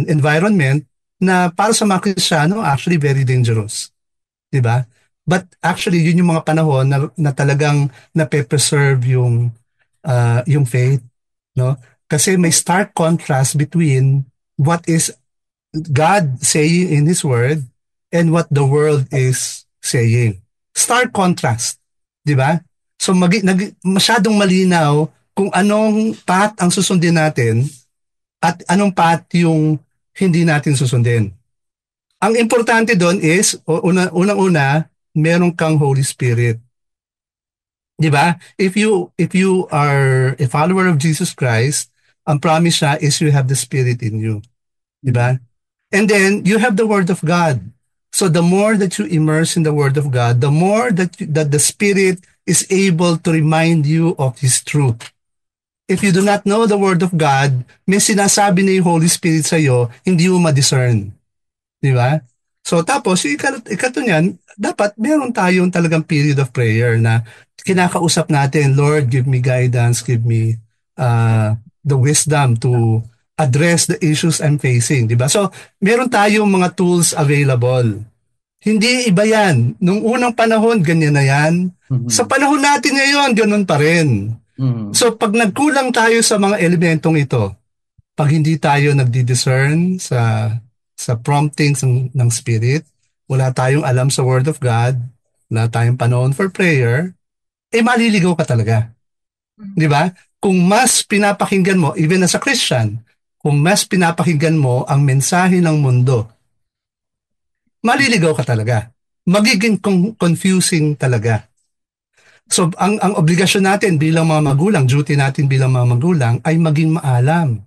environment na para sa mga Kristiyano actually very dangerous. 'Di ba? But actually yun yung mga panahon na talagang nape-preserve yung faith, no? Kasi may stark contrast between what is God saying in His Word and what the world is saying. Stark contrast, di ba? So masyadong malinaw kung anong path ang susundin natin at anong path yung hindi natin susundin. Ang importante doon is, unang-una, meron kang Holy Spirit. Di ba? If you are a follower of Jesus Christ, ang promise niya is you have the Spirit in you. Di ba? And then you have the Word of God. So the more that you immerse in the Word of God, the more that the Spirit is able to remind you of His truth. If you do not know the Word of God, may sinasabi na yung Holy Spirit sa'yo, hindi mo ma-discern. Di ba? So tapos, ikato niyan, dapat meron tayong talagang period of prayer na kinakausap natin, Lord, give me guidance, give me the wisdom to address the issues I'm facing. Di ba? So, meron tayong mga tools available. Hindi iba yan. Nung unang panahon, ganyan na yan. Sa panahon natin ngayon, ganun pa rin. So, pag nagkulang tayo sa mga elementong ito, pag hindi tayo nagdi-discern sa promptings ng Spirit, wala tayong alam sa Word of God, wala tayong panahon for prayer, maliligaw ka talaga. Di ba? Kung mas pinapakinggan mo, even as a Christian, kung mas pinapakinggan mo ang mensahe ng mundo, maliligaw ka talaga. Magiging confusing talaga. So, ang obligasyon natin bilang mga magulang, duty natin bilang mga magulang, ay maging maalam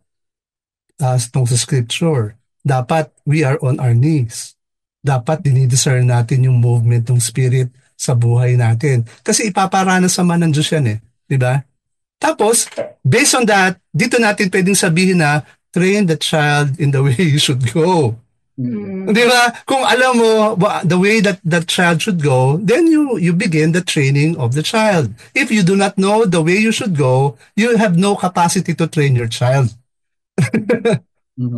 tungkol sa Scripture. Dapat we are on our knees. Dapat dinidiscern natin yung movement ng Spirit sa buhay natin. Kasi ipaparanas naman ng Diyos yan eh. Diba? Tapos, based on that, dito natin pwedeng sabihin na train the child in the way he should go. Diba? Kung alam mo the way that child should go, then you begin the training of the child. If you do not know the way you should go, you have no capacity to train your child.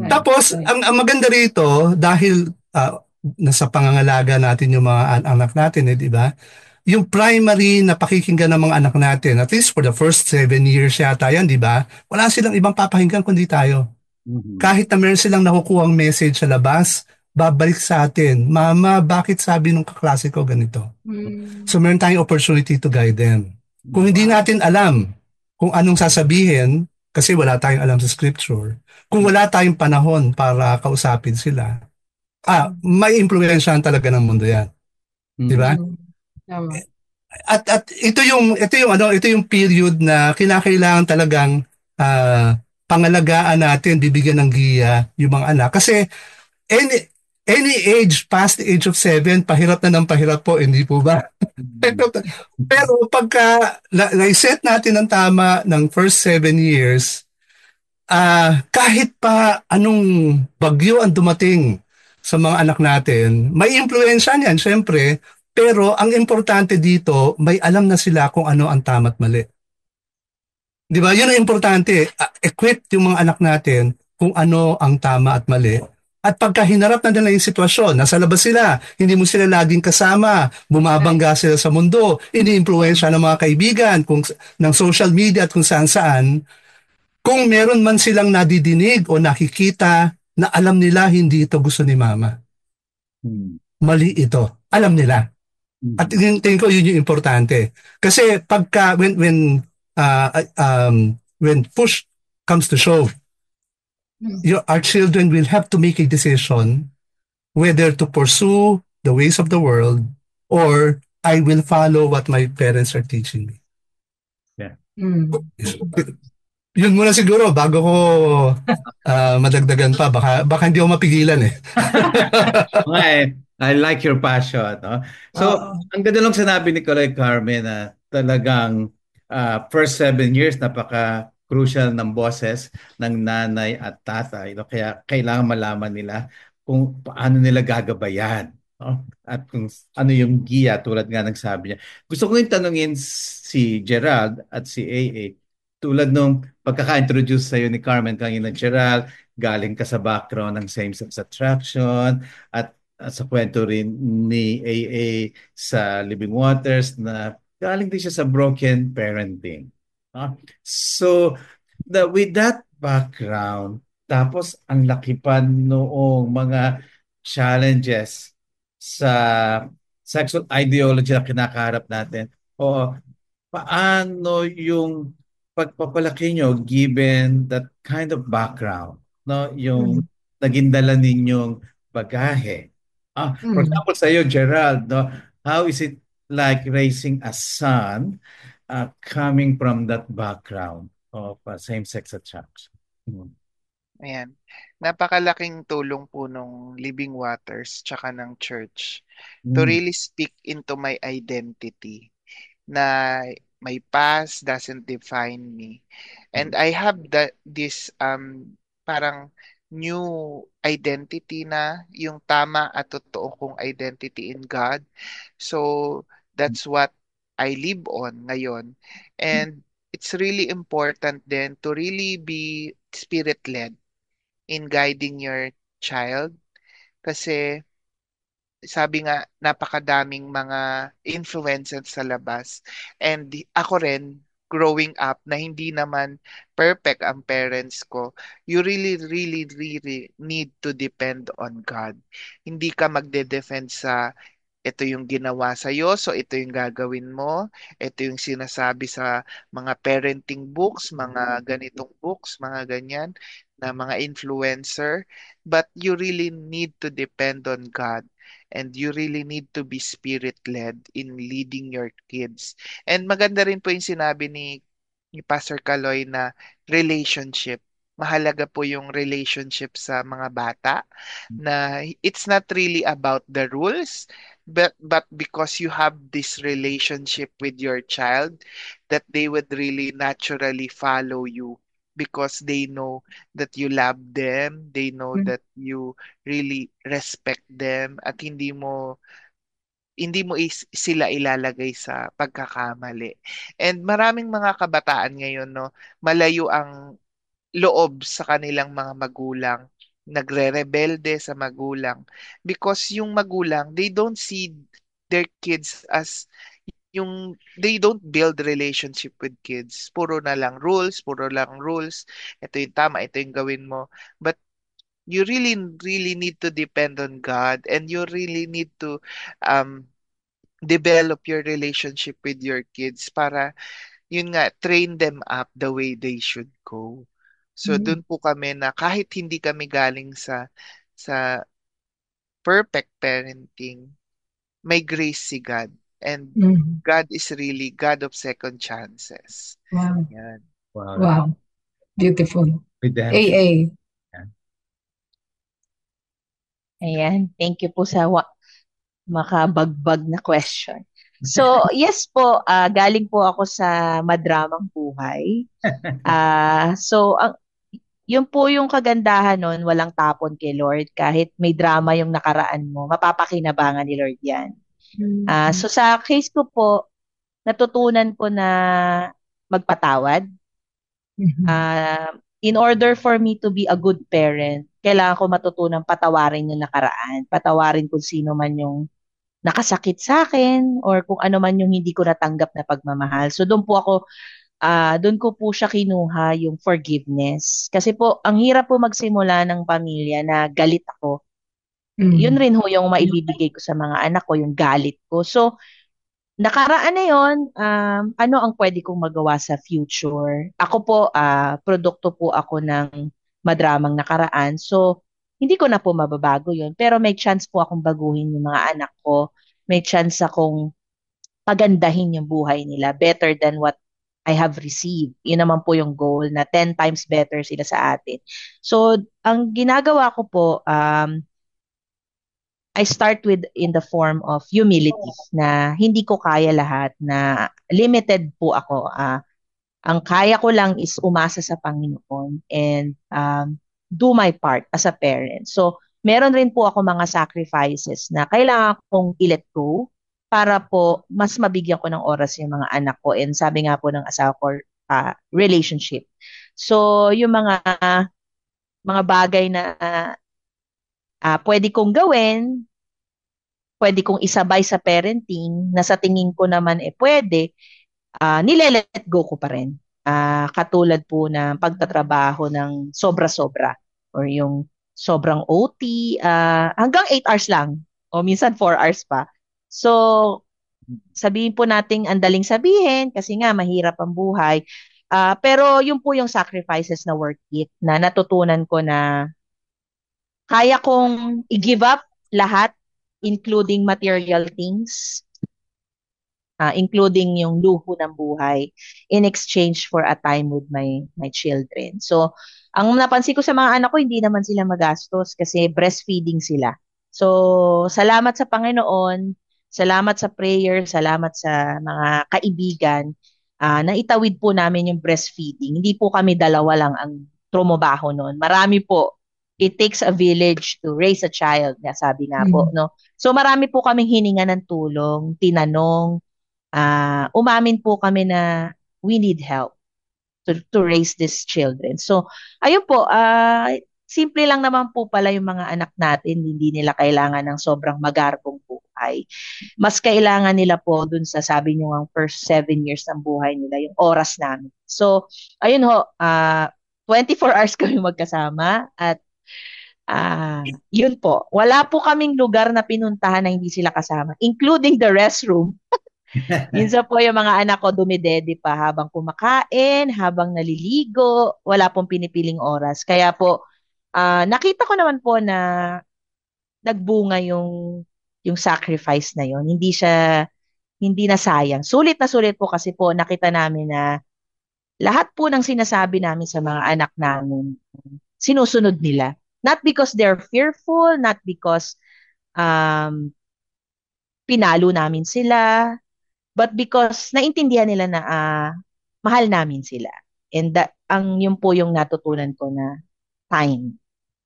Tapos, ang maganda rito, dahil nasa pangangalaga natin yung mga anak natin, di ba? Yung primary na pakikinggan ng mga anak natin, at least for the first 7 years yata yan, di ba? Wala silang ibang papakinggan kundi tayo. Kahit na meron silang nakukuhang message sa labas, babalik sa atin, Mama, bakit sabi nung kaklase ko ganito? So meron tayong opportunity to guide them. Kung hindi natin alam kung anong sasabihin, kasi wala tayong alam sa Scripture, kung wala tayong panahon para kausapin sila, may impluwensyahan talaga ng mundo yan. Di ba? At ito yung period na kinakailangan talagang pangalagaan natin, bibigyan ng giya yung mga anak. Kasi any age past the age of 7, pahirap na ng pahirap po, hindi po ba? Pero pagka na-set natin ng tama ng first 7 years, kahit pa anong bagyo ang dumating sa mga anak natin, may impluwensya niyan, syempre, pero ang importante dito, may alam na sila kung ano ang tama at mali. Di ba? Yun ang importante. Equip yung mga anak natin kung ano ang tama at mali. At pagka hinarap na nila yung sitwasyon, nasa labas sila, hindi mo sila laging kasama, bumabangga sila sa mundo, ini-influensya ng mga kaibigan, ng social media at kung saan-saan, kung meron man silang nadidinig o nakikita na alam nila hindi ito gusto ni Mama. Mali ito. Alam nila. At tingin ko yun yung importante. Kasi pagka when push comes to shove, our children will have to make a decision whether to pursue the ways of the world or I will follow what my parents are teaching me. Yeah. Yun muna siguro bago ko madagdagan pa. Baka hindi ako mapigilan eh. Okay. I like your passion. No? So, ang ganda lang sinabi ni Kuya Carmen na talagang first 7 years, napaka-crucial ng boses ng nanay at tatay. No? Kaya kailangan malaman nila kung paano nila gagabayan. No? At kung ano yung giya, tulad nga ng sabi niya. Gusto ko yung tanungin si Gerald at si AA. Tulad nung pagkaka-introduce sa'yo ni Carmen kanina, Gerald, galing ka sa background ng same-sex attraction at sa kwento rin ni AA sa Living Waters na galing din siya sa broken parenting. So, with that background, tapos ang laki pa noong mga challenges sa sexual ideology na kinakaharap natin. O paano yung pagpapalaki nyo given that kind of background, no? Yung naging dala ninyong bagahe. For example, sa iyo, Gerald, no? how is it like raising a son coming from that background of same-sex attraction? Ayan. Napakalaking tulong po nung Living Waters tsaka ng church to Mm. really speak into my identity na my past doesn't define me. And I have this parang new identity na yung tama at totoo kong identity in God. So that's what I live on ngayon. And it's really important then to really be spirit-led in guiding your child kasi sabi nga napakadaming mga influences sa labas and ako rin growing up na hindi naman perfect ang parents ko, you really need to depend on God. Hindi ka magde-defend sa ito yung ginawa sa iyo, so ito yung gagawin mo, ito yung sinasabi sa mga parenting books, mga ganitong books, mga ganyan, na mga influencer. But you really need to depend on God and you really need to be spirit-led in leading your kids. And maganda rin po yung sinabi ni Pastor Kaloy na relationship. Mahalaga po yung relationship sa mga bata na it's not really about the rules but because you have this relationship with your child that they would really naturally follow you because they know that you love them, they know that you really respect them at hindi mo sila ilalagay sa pagkakamali. And maraming mga kabataan ngayon, no, malayo ang loob sa kanilang mga magulang, nagre-rebelde sa magulang because yung magulang, they don't see their kids as they don't build relationship with kids. Puro na lang rules, puro lang rules. Ito yung tama, ito yung gawin mo. But you really need to depend on God and you really need to um, develop your relationship with your kids para yun nga, train them up the way they should go. So doon po kami na kahit hindi kami galing sa perfect parenting, may grace si God. And God is really God of second chances. Wow. Yan. Wow. Beautiful. Redemption. AA. Ayan, thank you po sa makabagbag na question. So, yes po, galing po ako sa madramang buhay. Yun po yung kagandahan nun, walang tapon kay Lord. Kahit may drama yung nakaraan mo, mapapakinabangan ni Lord yan. So, sa case ko po, natutunan ko na magpatawad. In order for me to be a good parent, kailangan ko matutunan patawarin yung nakaraan. Patawarin kung sino man yung nakasakit sa akin or kung ano man yung hindi ko natanggap na pagmamahal. So doon ko po siya kinuha yung forgiveness. Kasi po, ang hirap po magsimula ng pamilya na galit ako. Yun rin ho yung maibibigay ko sa mga anak ko, yung galit ko. So, nakaraan na yun, ano ang pwede kong magawa sa future? Ako po, produkto po ako ng madramang nakaraan. So, hindi ko na po mababago yun. Pero may chance po akong baguhin yung mga anak ko. May chance akong pagandahin yung buhay nila better than what I have received. Yun naman po yung goal na 10 times better sila sa atin. So, ang ginagawa ko po, I start with in the form of humility na hindi ko kaya lahat, na limited po ako. Ang kaya ko lang is umasa sa Panginoon and do my part as a parent. So, meron rin po ako mga sacrifices na kailangan kong i-let go para po mas mabigyan ko ng oras yung mga anak ko. And sabi nga po ng asawa ko, relationship. So, yung mga bagay na pwede kong gawin, pwede kong isabay sa parenting, na sa tingin ko naman pwede, nile-let go ko pa rin. Katulad po ng pagtatrabaho ng sobra-sobra or yung sobrang OT, hanggang 8 hours lang o minsan 4 hours pa. So, sabihin po nating andaling sabihin kasi nga mahirap ang buhay. Pero yun po yung sacrifices na worth it, na natutunan ko na kaya kong i-give up lahat, including material things, including yung luho ng buhay in exchange for a time with my children. So, ang napansin ko sa mga anak ko, hindi naman sila magastos kasi breastfeeding sila. So, salamat sa Panginoon, salamat sa prayer, salamat sa mga kaibigan, naitawid po namin yung breastfeeding. Hindi po kami dalawa lang ang trumabaho noon. Marami po. It takes a village to raise a child, sabi nga po, no? So marami po kaming hininga ng tulong, tinanong, umamin po kami na we need help to raise these children. So, ayun po, simple lang naman po pala yung mga anak natin, hindi nila kailangan ng sobrang magarbong buhay. Mas kailangan nila po dun sa sabi nyo ang first 7 years ng buhay nila, yung oras namin. So, ayun ho, 24 hours kami magkasama at yun po. Wala po kaming lugar na pinuntahan na hindi sila kasama, including the restroom. Minsan po yung mga anak ko dumidede pa habang kumakain, habang naliligo, wala pong pinipiling oras. Kaya po, nakita ko naman po na nagbunga yung sacrifice na yon. Hindi na sayang. Sulit na sulit po kasi po nakita namin na lahat po ng sinasabi namin sa mga anak namin, sinusunod nila. Not because they're fearful, not because pinalo namin sila, but because naintindihan nila na mahal namin sila. And yun po yung natutunan ko na time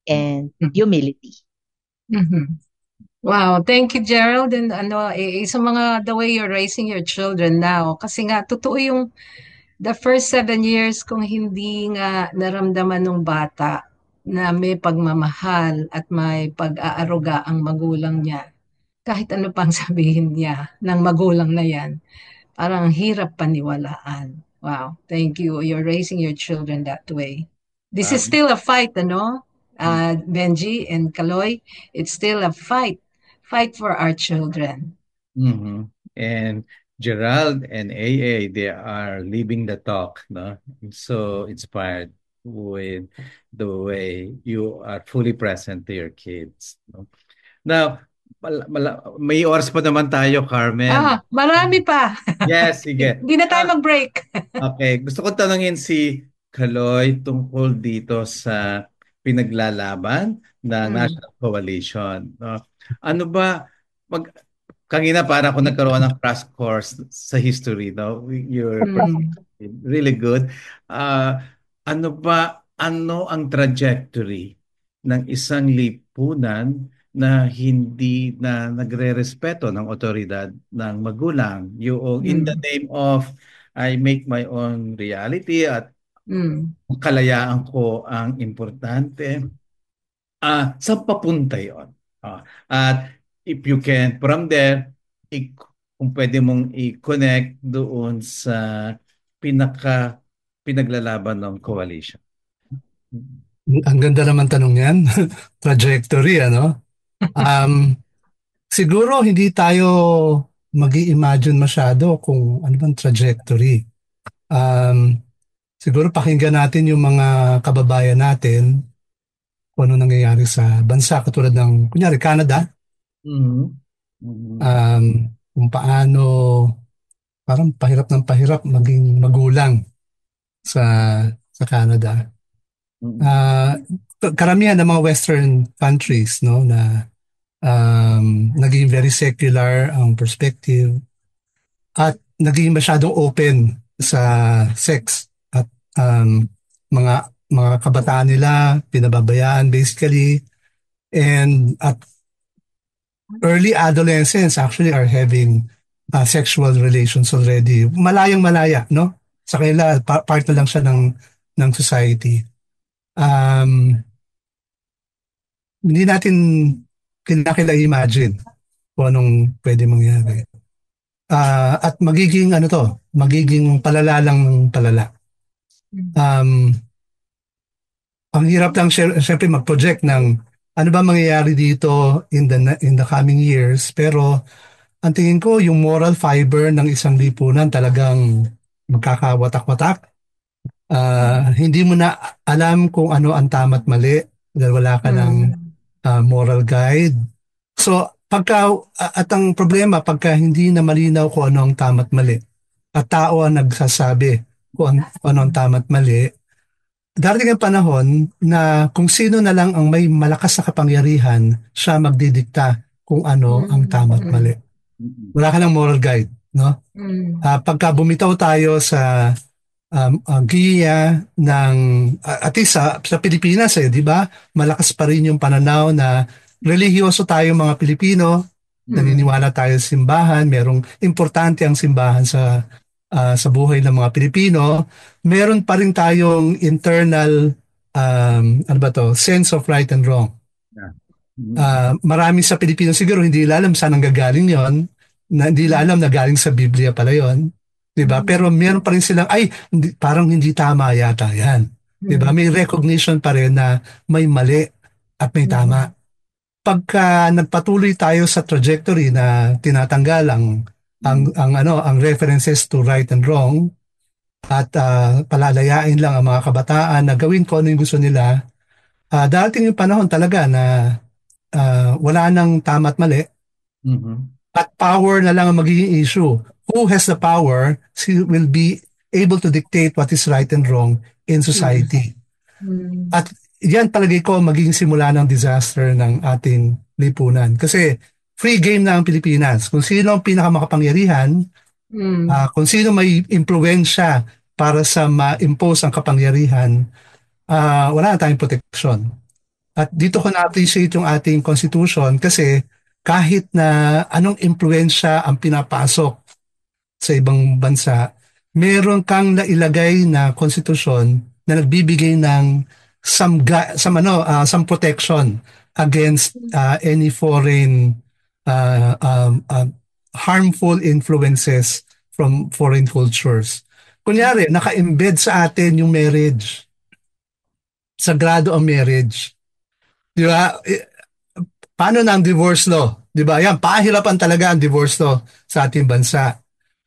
and humility. Mm-hmm. Wow, thank you, Gerald. And sa the way you're raising your children now, kasi nga, totoo yung the first 7 years kung hindi nga naramdaman ng bata na may pagmamahal at may pag-aaruga ang magulang niya, kahit ano pang sabihin niya ng magulang na yan, parang hirap paniwalaan. Wow, thank you. You're raising your children that way. This is still a fight, Benji and Kaloy. It's still a fight for our children. Mm-hmm. And Gerald and AA, they are living the talk, no? I'm so inspired with the way you are fully present to your kids, no? Now, may oras pa naman tayo, Carmen. Marami pa. Yes, sige. Hindi na tayo mag-break. Okay, gusto ko tanungin si Kaloy tungkol dito sa pinaglalaban ng National Coalition, no? Ano ba, kanina para ako nagkaroon ng crash course sa history, no? You're really good. Ano ang trajectory ng isang lipunan na hindi na nagre-respeto ng otoridad ng magulang? Yung in the name of I make my own reality at kalayaan ko ang importante. Saan papunta yun? At if you can, from there, kung pwede mong i-connect doon sa pinaglalaban ng coalition. Ang ganda naman tanong yan. Trajectory, ano? Siguro hindi tayo mag-i-imagine masyado kung ano bang trajectory. Siguro pakinggan natin yung mga kababayan natin kung ano nangyayari sa bansa katulad ng, kunyari, Canada. Kung paano parang pahirap ng pahirap maging magulang sa Canada. Karamihan ng mga Western countries, no, na naging very secular ang perspective at naging masyadong open sa sex at mga kabataan nila pinababayaan basically, and at early adolescents actually are having sexual relations already. Malayang-malaya, no? Sa kanila, part na lang siya ng society. Hindi natin kinakila imagine kung anong pwede mangyari. At magiging palala lang palala. Ang hirap lang syempre mag-project ng ano ba mangyayari dito in the coming years, pero ang tingin ko yung moral fiber ng isang lipunan talagang magkakawatak-watak. Hindi mo na alam kung ano ang tama at mali dahil wala ka ng moral guide. So At ang problema, pagka hindi na malinaw kung ano ang tama at mali, at tao ang nagsasabi kung ano ang tama at mali, darating ang panahon na kung sino na lang ang may malakas na kapangyarihan, siya magdidikta kung ano ang tama at mali. Wala ka ng moral guide, no? Pagka bumitaw tayo sa giya ng at least sa Pilipinas, di ba? Malakas pa rin yung pananaw na relihiyoso tayo mga Pilipino, naniniwala tayo sa simbahan, merong importante ang simbahan sa buhay ng mga Pilipino. Meron pa rin tayong internal sense of right and wrong. Marami sa Pilipino siguro hindi alam saan ang gagaling yon, na hindi alam na galing sa Biblia pala yon, diba? Pero meron pa rin silang parang hindi tama yata yan, diba? May recognition pa rin na may mali at may tama. Pagka nagpatuloy tayo sa trajectory na tinatanggal ang references to right and wrong at palalayain lang ang mga kabataan na gawin kung ano yung gusto nila, darating yung panahon talaga na wala nang tama at mali. At power na lang ang magiging issue. Who has the power will be able to dictate what is right and wrong in society. At yan palagi ko magiging simula ng disaster ng ating lipunan. Kasi free game na ang Pilipinas. Kung sino ang pinakamakapangyarihan, kung sino may impluwensya para sa ma-impose ang kapangyarihan, wala na tayong protection. At dito ko na-appreciate yung ating constitution kasi kahit na anong impluwensya ang pinapasok sa ibang bansa, meron kang nailagay na konstitusyon na nagbibigay ng some protection against any foreign harmful influences from foreign cultures. Kunyari, naka-embed sa atin yung marriage. Sagrado ang marriage. Di ba? Paano na ang divorce law? Di ba? Yan, pahirapan talaga ang divorce law sa ating bansa.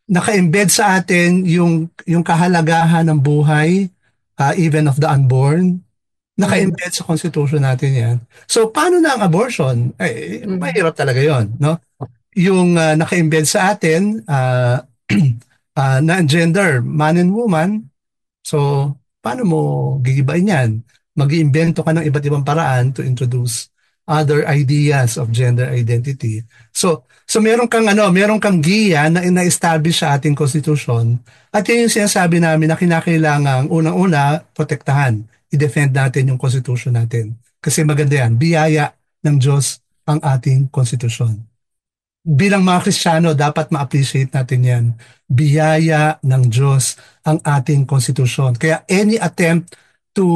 Naka-embed sa atin yung kahalagahan ng buhay, even of the unborn. Naka-embed sa constitution natin yan. So, paano na ang abortion? Mahirap talaga yon, no? Yung naka-embed sa atin na gender, man and woman. So, paano mo gigibain yan? Mag-iimbento ka ng iba't ibang paraan to introduce other ideas of gender identity. So meron kang giya na ina-establish sa ating konstitusyon, at yun yung sinasabi namin na kinakailangang unang-una protektahan, i-defend natin yung konstitusyon natin. Kasi maganda yan, biyaya ng Diyos ang ating konstitusyon. Bilang mga Kristiyano, dapat ma-appreciate natin yan. Biyaya ng Diyos ang ating konstitusyon. Kaya any attempt to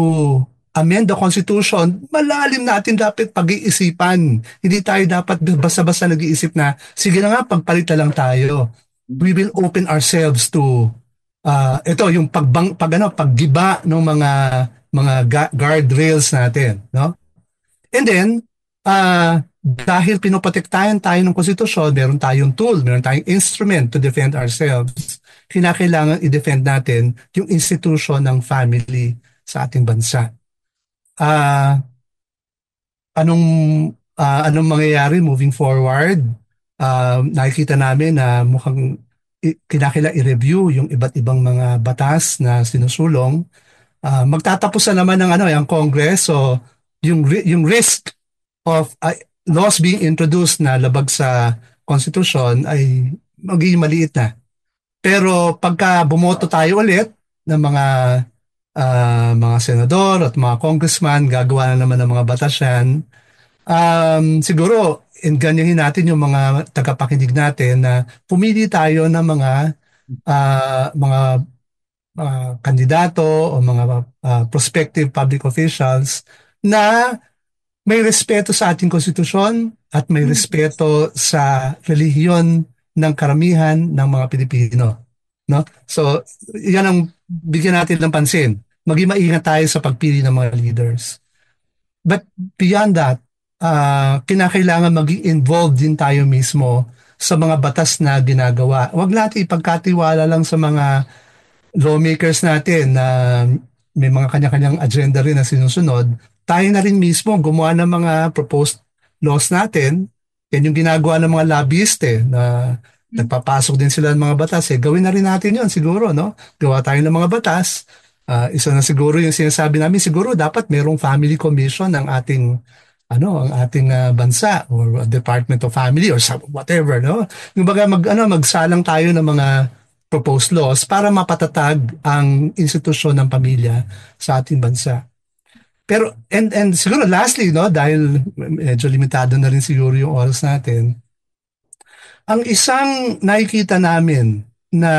amend the Constitution, malalim natin dapat pag-iisipan. Hindi tayo dapat basta-basta nag-iisip na, sige na nga, pagpalit na lang tayo. We will open ourselves to, yung paggiba ng mga guardrails natin. No? And then, dahil pinoprotektahan tayo ng Constitution, meron tayong tool, meron tayong instrument to defend ourselves, kinakailangan i-defend natin yung institution ng family sa ating bansa. Anong mangyayari moving forward? Nakikita namin na mukhang kinakailangan i-review yung iba't ibang mga batas na sinusulong. Magtatapos na naman ng Congress, so yung risk of laws being introduced na labag sa Constitution ay magiging maliit na. Pero pagka bumoto tayo ulit ng mga senador at mga congressman, gagawa na naman ng mga batas yan. Siguro, ganyahin natin yung mga tagapakinig natin na pumili tayo ng mga kandidato o mga prospective public officials na may respeto sa ating konstitusyon at may respeto sa relihiyon ng karamihan ng mga Pilipino. No? So, yan ang bigyan natin ng pansin. Maging maingat tayo sa pagpili ng mga leaders. But beyond that, kinakailangan maging involved din tayo mismo sa mga batas na ginagawa. Huwag natin ipagkatiwala lang sa mga lawmakers natin na may mga kanya-kanyang agenda rin na sinusunod. Tayo na rin mismo gumawa ng mga proposed laws natin Yan yung ginagawa ng mga lobbyist na nagpapasok din sila ng mga batas. Gawin na rin natin yun siguro, no? Gawa tayo ng mga batas. Isa na siguro yung sinasabi namin, siguro dapat merong family commission ng ating bansa or Department of Family or whatever, no? Yung baga magsalang tayo ng mga proposed laws para mapatatag ang institusyon ng pamilya sa ating bansa. Pero and siguro lastly, no, dahil medyo limitado na rin siguro yung oras natin, ang isang nakikita namin na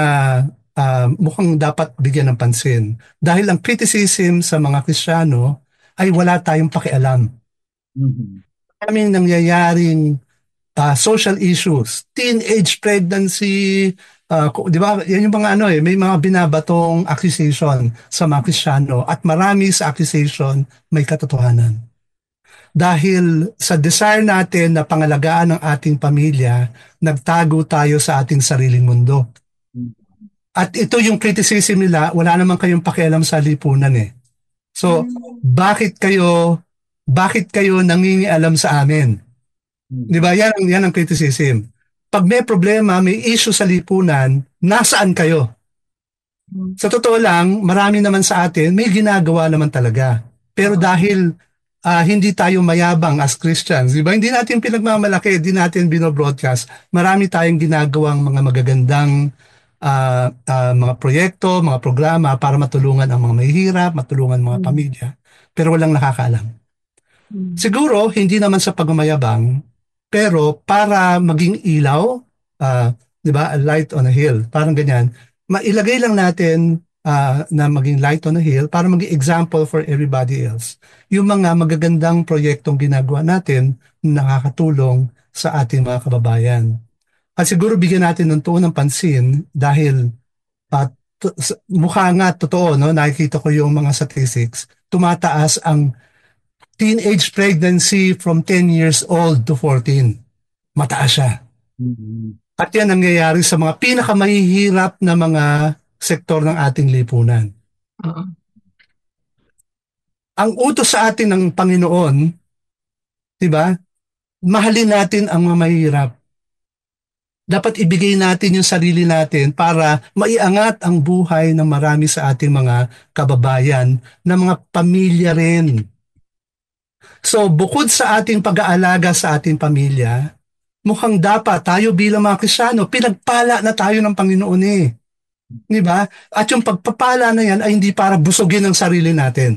mukhang dapat bigyan ng pansin dahil ang criticism sa mga Kristiyano ay wala tayong pakialam. Maraming nangyayaring social issues, teenage pregnancy, di ba? Yan yung mga may mga binabatong accusation sa mga Kristiyano at marami sa accusation may katotohanan. Dahil sa desire natin na pangalagaan ng ating pamilya, nagtago tayo sa ating sariling mundo. At ito yung criticism nila, wala naman kayong pakialam sa lipunan eh. So, bakit kayo nangingialam sa amin? Di ba? Yan ang criticism. Pag may problema, may issue sa lipunan, nasaan kayo? Sa totoo lang, marami naman sa atin, may ginagawa naman talaga. Pero dahil hindi tayo mayabang as Christians, di ba? Hindi natin pinagmamalaki, hindi natin binobroadcast. Marami tayong ginagawang mga magagandang mga proyekto, mga programa para matulungan ang mga mahihirap, matulungan mga pamilya. Pero walang nakakaalam. Siguro, hindi naman sa pagmamayabang, pero para maging ilaw, di ba, a light on a hill, parang ganyan, mailagay lang natin na maging light on a hill para maging example for everybody else. Yung mga magagandang proyektong ginagawa natin na nakakatulong sa ating mga kababayan. At siguro bigyan natin ng tuon ng pansin dahil mukha nga totoo, no? Nakikita ko yung mga statistics, tumataas ang teenage pregnancy from 10 years old to 14. Mataas siya. At yan nangyayari sa mga pinakamahihirap na mga sektor ng ating lipunan. Ang utos sa atin ng Panginoon, di ba? Mahalin natin ang mga mahihirap. Dapat ibigay natin yung sarili natin para maiangat ang buhay ng marami sa ating mga kababayan, na mga pamilya rin. So, bukod sa ating pag-aalaga sa ating pamilya, mukhang dapat tayo bilang mga Kristiyano, pinagpala na tayo ng Panginoon eh. Di ba? At yung pagpapala na yan ay hindi para busugin ang sarili natin.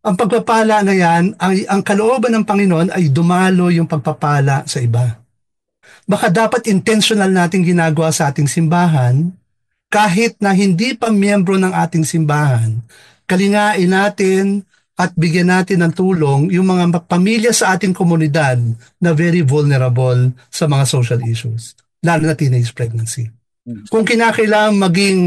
Ang pagpapala na yan, ang kalooban ng Panginoon ay dumalo yung pagpapala sa iba. Baka dapat intentional nating ginagawa sa ating simbahan, kahit na hindi pa miyembro ng ating simbahan, kalingain natin at bigyan natin ng tulong yung mga pamilya sa ating komunidad na very vulnerable sa mga social issues, lalo na teenage pregnancy. Kung kinakailangan maging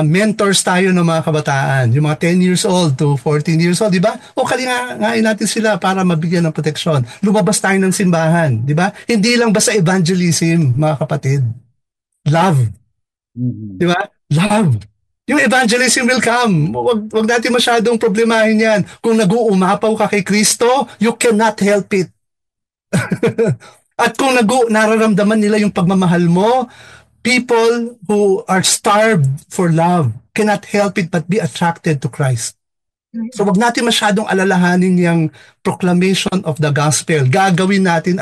mentors tayo ng mga kabataan, yung mga 10 years old to 14 years old, di ba? O kalingain natin sila para mabigyan ng proteksyon. Lumabas tayo ng simbahan, di ba? Hindi lang basta evangelism, mga kapatid. Love. Di ba? Love. Yung evangelism will come. Wag natin masyadong problemahin yan. Kung nag-uumapaw ka kay Kristo, you cannot help it. At kung nararamdaman nila yung pagmamahal mo, people who are starved for love cannot help it but be attracted to Christ. So wag natin masyadong alalahanin yung proclamation of the gospel. Gagawin natin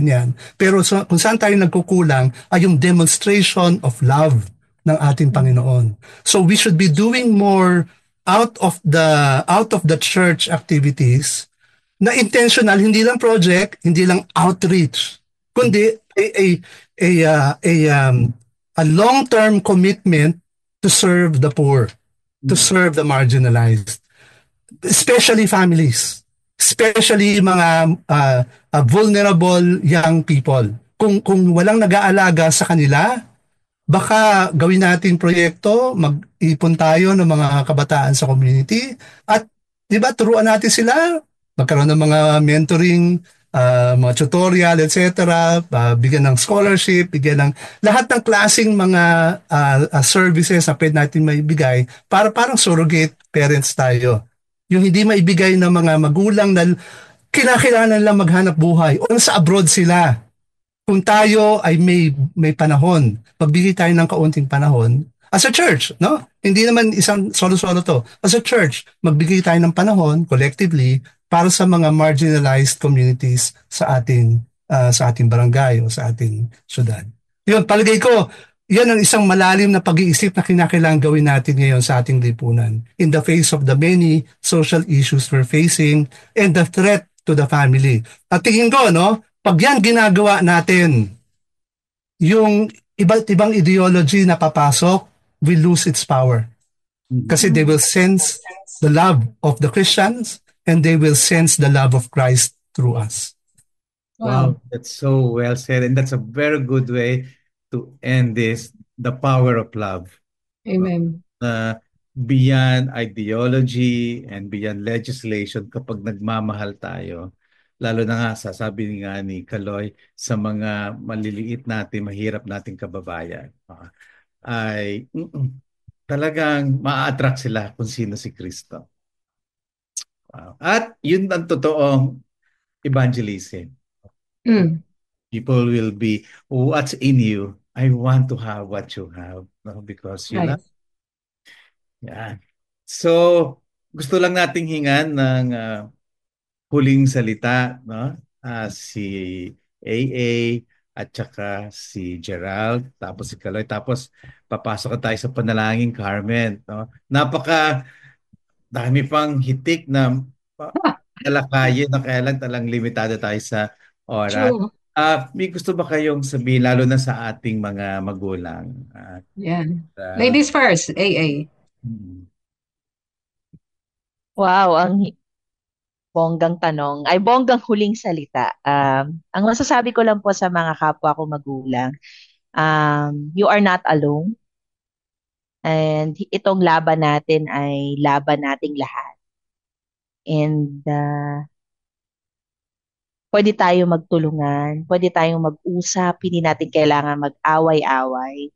yan. Pero kung saan tayo nagkukulang ay yung demonstration of love ng ating Panginoon. So we should be doing more out of the church activities na intentional, hindi lang project, hindi lang outreach, kundi a long-term commitment to serve the poor, to serve the marginalized, especially families, especially mga vulnerable young people. Kung walang nag-aalaga sa kanila, baka gawin natin proyekto, mag-ipon tayo ng mga kabataan sa community at 'di ba turuan natin sila, magkaroon ng mga mentoring, mga tutorial, etc., bigyan ng scholarship, bigyan ng lahat ng klaseng mga services na pwede natin maibigay para parang surrogate parents tayo. Yung hindi maibigay ng mga magulang na kinakailangan lang maghanap buhay o nasa abroad sila. Kung tayo ay may panahon, pagbigay tayo ng kaunting panahon, as a church, no? Hindi naman isang solo-solo to. As a church, magbigay tayo ng panahon collectively para sa mga marginalized communities sa ating barangay o sa ating syudad. Yun, palagay ko, yan ang isang malalim na pag-iisip na kinakailangan gawin natin ngayon sa ating lipunan in the face of the many social issues we're facing and the threat to the family. At tingin ko, no, pag yan ginagawa natin, yung iba't ibang ideology na papasok will lose its power. Kasi they will sense the love of the Christians and they will sense the love of Christ through us. Wow, that's so well said. And that's a very good way to end this, the power of love. Amen. Beyond ideology and beyond legislation, kapag nagmamahal tayo, lalo na nga, sasabi nga ni Kaloy, sa mga maliliit natin, mahirap nating kababayan, ay talagang ma-attract sila kung sino si Kristo. Wow. At yun ang totoong evangelism. People will be, what's in you? I want to have what you have. No? Because you love. Yeah. So, gusto lang nating hingan ng huling salita, no? Si AA at saka si Gerald, tapos si Kaloy, tapos papasok tayo sa panalangin, Carmen, no? Napaka dami pang hitik na talakayin na kaya lang talang limitado tayo sa oras. True. May gusto ba kayong sabihin, lalo na sa ating mga magulang? Ladies first, AA. Wow, ang bonggang tanong. Ay, bonggang huling salita. Ang masasabi ko lang po sa mga kapwa ko magulang, you are not alone. And itong laban natin ay laban nating lahat. And pwede tayo magtulungan, pwede tayong mag-usap, hindi natin kailangan mag-away-away.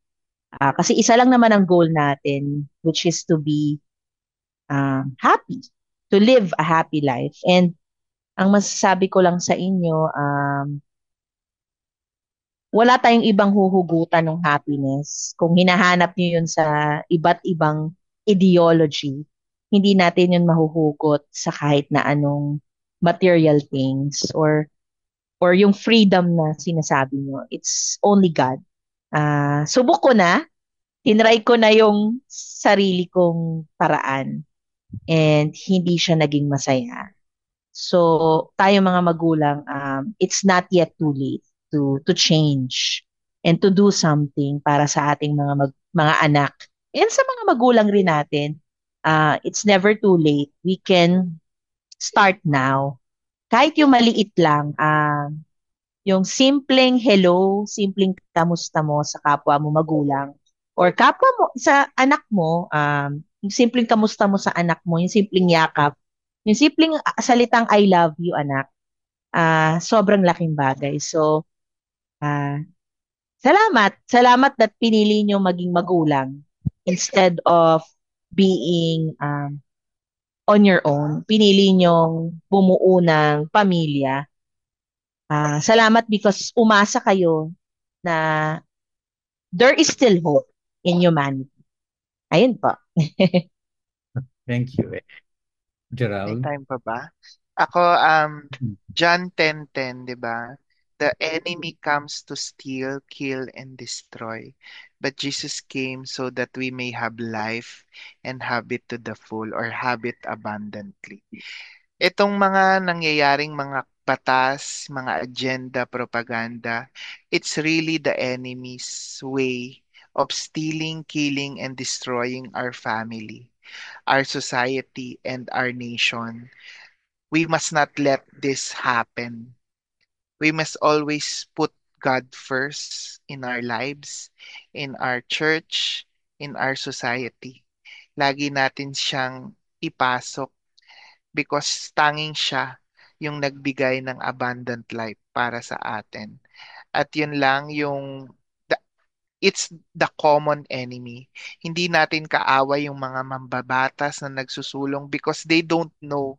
Kasi isa lang naman ang goal natin, which is to be happy, to live a happy life. And ang masasabi ko lang sa inyo, wala tayong ibang huhugutan ng happiness. Kung hinahanap niyo yun sa iba't ibang ideology, hindi natin yun mahuhugot sa kahit na anong material things or yung freedom na sinasabi nyo. It's only God. Subok ko na, tinry ko na yung sarili kong paraan and hindi siya naging masaya. So, tayo mga magulang, it's not yet too late to change and to do something para sa ating mga anak. And sa mga magulang rin natin, it's never too late. We can start now. Kahit yung maliit lang, yung simpleng hello, simpleng kamusta mo sa kapwa mo magulang, or kapwa mo, sa anak mo, yung simpleng kamusta mo sa anak mo, yung simpleng yakap, yung simpleng salitang I love you, anak, sobrang laking bagay. So, salamat. Salamat that pinili nyo maging magulang instead of being on your own. Pinili nyong bumuo ng pamilya. Salamat because umasa kayo na there is still hope in humanity. Ayun po. Thank you. Gerald? May time pa ba? Ako, John 10:10, di ba? The enemy comes to steal, kill, and destroy. But Jesus came so that we may have life and have it to the full or have it abundantly. Itong mga nangyayaring mga batas, mga agenda, propaganda, it's really the enemy's way of stealing, killing, and destroying our family, our society, and our nation. We must not let this happen. We must always put God first in our lives, in our church, in our society. Lagi natin siyang ipasok because tanging siya yung nagbigay ng abundant life para sa atin. At yun lang it's the common enemy. Hindi natin kaaway yung mga mambabatas na nagsusulong because they don't know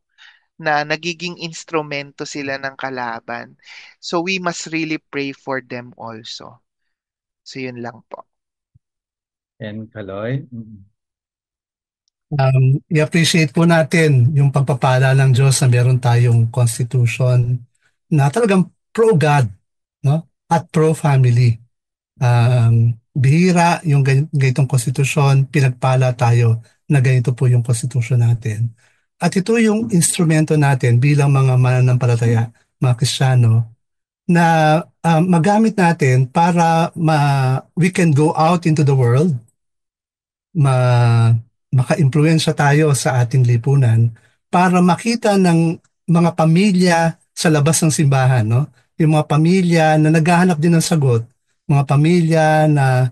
na nagiging instrumento sila ng kalaban. So we must really pray for them also. So yun lang po. And Kaloy? I-appreciate po natin yung pagpapala ng Diyos na meron tayong constitution na talagang pro-God, no? At pro-family. Bihira yung ganitong konstitusyon, pinagpala tayo na ganito po yung konstitusyon natin. At ito yung instrumento natin bilang mga mananampalataya, mga Kristiyano, na magamit natin para we can go out into the world, maka-impluwensya tayo sa ating lipunan para makita ng mga pamilya sa labas ng simbahan, no? Yung mga pamilya na naghahanap din ng sagot, mga pamilya na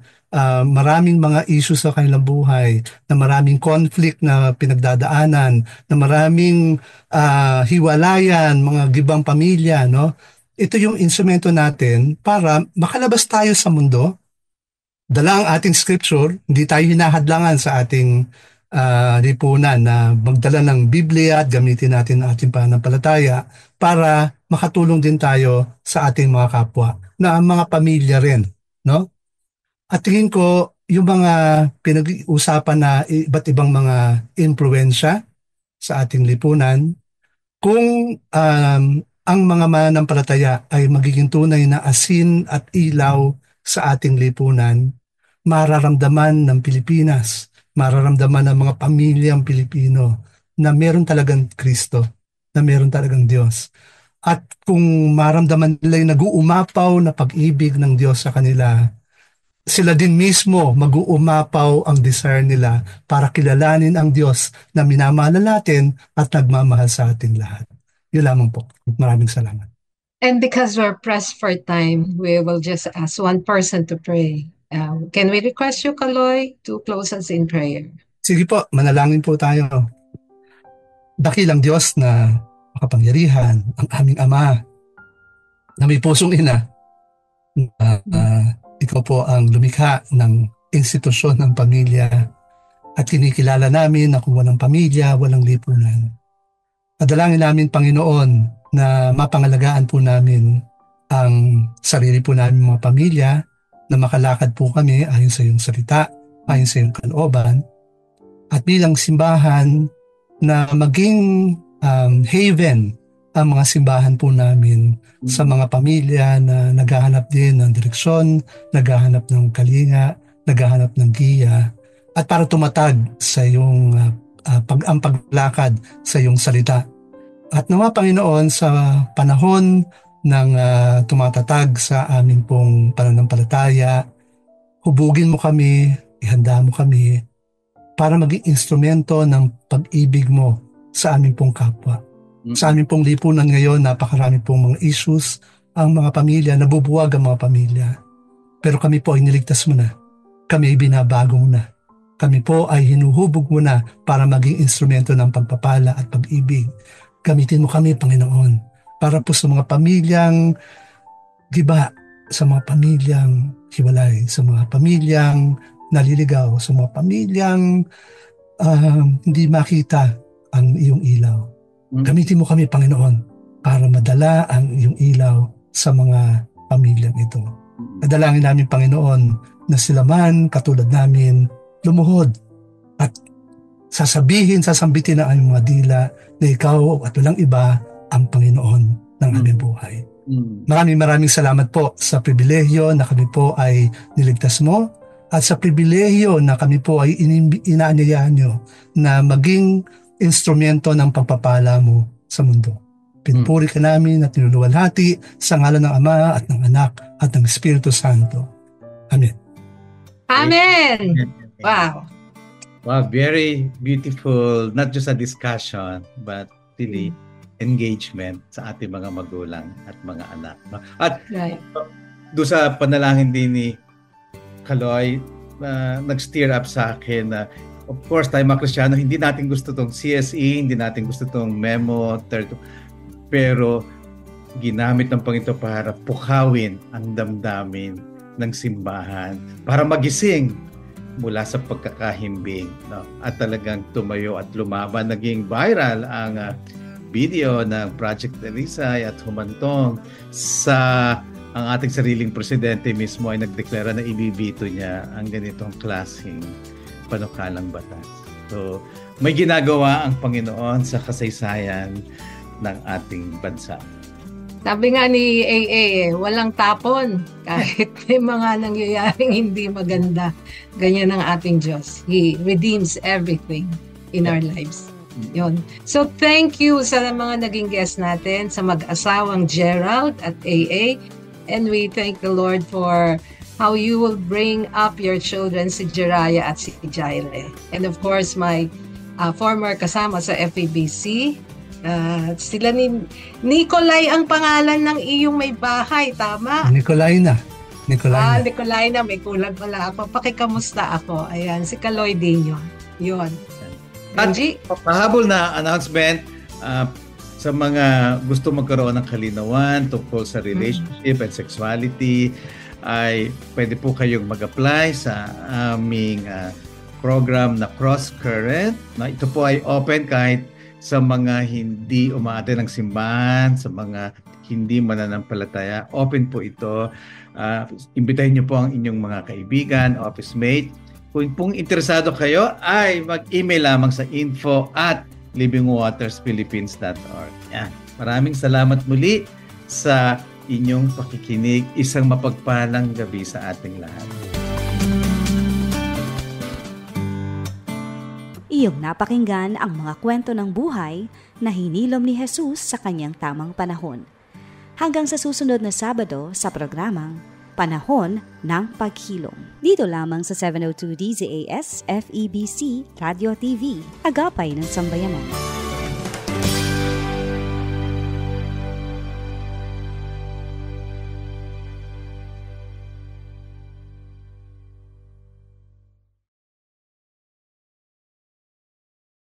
maraming mga issues sa kanilang buhay, na maraming conflict na pinagdadaanan, na maraming hiwalayan, mga gibang pamilya, no? Ito yung instrumento natin para makalabas tayo sa mundo, dala ang ating scripture, hindi tayo hinahadlangan sa ating lipunan na magdala ng Biblia at gamitin natin ang ating pananampalataya para makatulong din tayo sa ating mga kapwa na mga pamilya rin, no? At tingin ko yung mga pinag-uusapan na iba't ibang mga impluwensya sa ating lipunan, kung ang mga mananampalataya ay magiging tunay na asin at ilaw sa ating lipunan, mararamdaman ng Pilipinas, mararamdaman ng mga pamilyang Pilipino na meron talagang Kristo, na meron talagang Diyos. At kung maramdaman nila yung nag-uumapaw na pag-ibig ng Diyos sa kanila, sila din mismo mag-uumapaw ang desire nila para kilalanin ang Diyos na minamahal natin at nagmamahal sa ating lahat. Yun lamang po. Maraming salamat. And because we're pressed for time, we will just ask one person to pray. Can we request you, Kaloy, to close us in prayer? Sige po, manalangin po tayo. Dakilang Diyos na makapangyarihan, ang aming Ama, na may pusong ina, ikaw po ang lumikha ng institusyon ng pamilya at kinikilala namin na kung walang pamilya, walang lipunan. Nadalangin namin, Panginoon, na mapangalagaan po namin ang sarili po namin mga pamilya, na makalakad po kami ayon sa iyong salita, ayon sa iyong kalooban, at bilang simbahan na maging haven ang mga simbahan po namin sa mga pamilya na naghahanap din ng direksyon, naghahanap ng kalinga, naghahanap ng giya, at para tumatag sa iyong ang paglakad sa iyong salita. At nawa, Panginoon, sa panahon ng tumatatag sa aming pong pananampalataya, hubugin mo kami, ihanda mo kami para maging instrumento ng pag-ibig mo sa aming pong kapwa. Sa aming pong lipunan ngayon, napakarami pong mga issues, ang mga pamilya, nabubuwag ang mga pamilya. Pero kami po ay niligtas mo na. Kami ay binabago mo na. Kami po ay hinuhubog mo na para maging instrumento ng pagpapala at pag-ibig. Gamitin mo kami, Panginoon, para po sa mga pamilyang giba, sa mga pamilyang hiwalay, sa mga pamilyang naliligaw, sa mga pamilyang hindi makita ang iyong ilaw. Gamitin mo kami, Panginoon, para madala ang iyong ilaw sa mga pamilyang ito. Nadalangin namin, Panginoon, na sila man, katulad namin, lumuhod at sasambitin ang aming mga dila na ikaw at walang iba ang Panginoon ng aming buhay. Maraming salamat po sa pribilehyo na kami po ay niligtas mo at sa pribilehyo na kami po ay inaanyayahan nyo na maging instrumento ng pagpapala mo sa mundo. Pinupuri ka namin at niluluwalhati sa ngalan ng Ama at ng Anak at ng Espiritu Santo. Amen. Amen! Wow! Wow, very beautiful, not just a discussion, but really engagement sa ating mga magulang at mga anak. At doon sa panalangin din ni Kaloy, nag-steer up sa akin na of course, tayo mga Kristiyano, hindi natin gusto itong CSE, hindi natin gusto itong memo, pero ginamit ng Panginoon para pukawin ang damdamin ng simbahan, para magising mula sa pagkakahimbing, no? At talagang tumayo at lumaban. Naging viral ang video ng Project Dalisay at humantong sa ang ating sariling presidente mismo ay nagdeklara na ibibito niya ang ganitong klaseng panukalang batas. So, may ginagawa ang Panginoon sa kasaysayan ng ating bansa. Sabi nga ni AA, walang tapon kahit may mga nangyayaring hindi maganda. Ganyan ang ating Diyos. He redeems everything in our lives. Yun. So thank you sa mga naging guests natin, sa mag-asawang Gerald at AA. And we thank the Lord for how you will bring up your children, si Jiraya at si Jaire. And of course, my former kasama sa FEBC, sila ni Nicolay ang pangalan ng iyong may bahay, tama? Nicolaina. Nicolaina, may kulang pala ako. Pakikamusta ako. Ayan, si Kaloy Dino. Yun. At pahabol na announcement sa mga gusto magkaroon ng kalinawan tungkol sa relationship and sexuality, ay pwede po kayong mag-apply sa aming program na Cross Current. Ito po ay open kahit sa mga hindi umaate ng simbahan, sa mga hindi mananampalataya. Open po ito. Imbitahin niyo po ang inyong mga kaibigan, office mate. Kung pong interesado kayo, ay mag-email lamang sa info@livingwatersphilippines.org. Yan. Maraming salamat muli sa inyong pakikinig. Isang mapagpalang gabi sa ating lahat. Iyong napakinggan ang mga kwento ng buhay na hinilom ni Jesus sa kanyang tamang panahon. Hanggang sa susunod na Sabado sa programang Panahon ng Paghilom. Dito lamang sa 702 DZAS FEBC Radio TV, Agapay ng Sambayanan.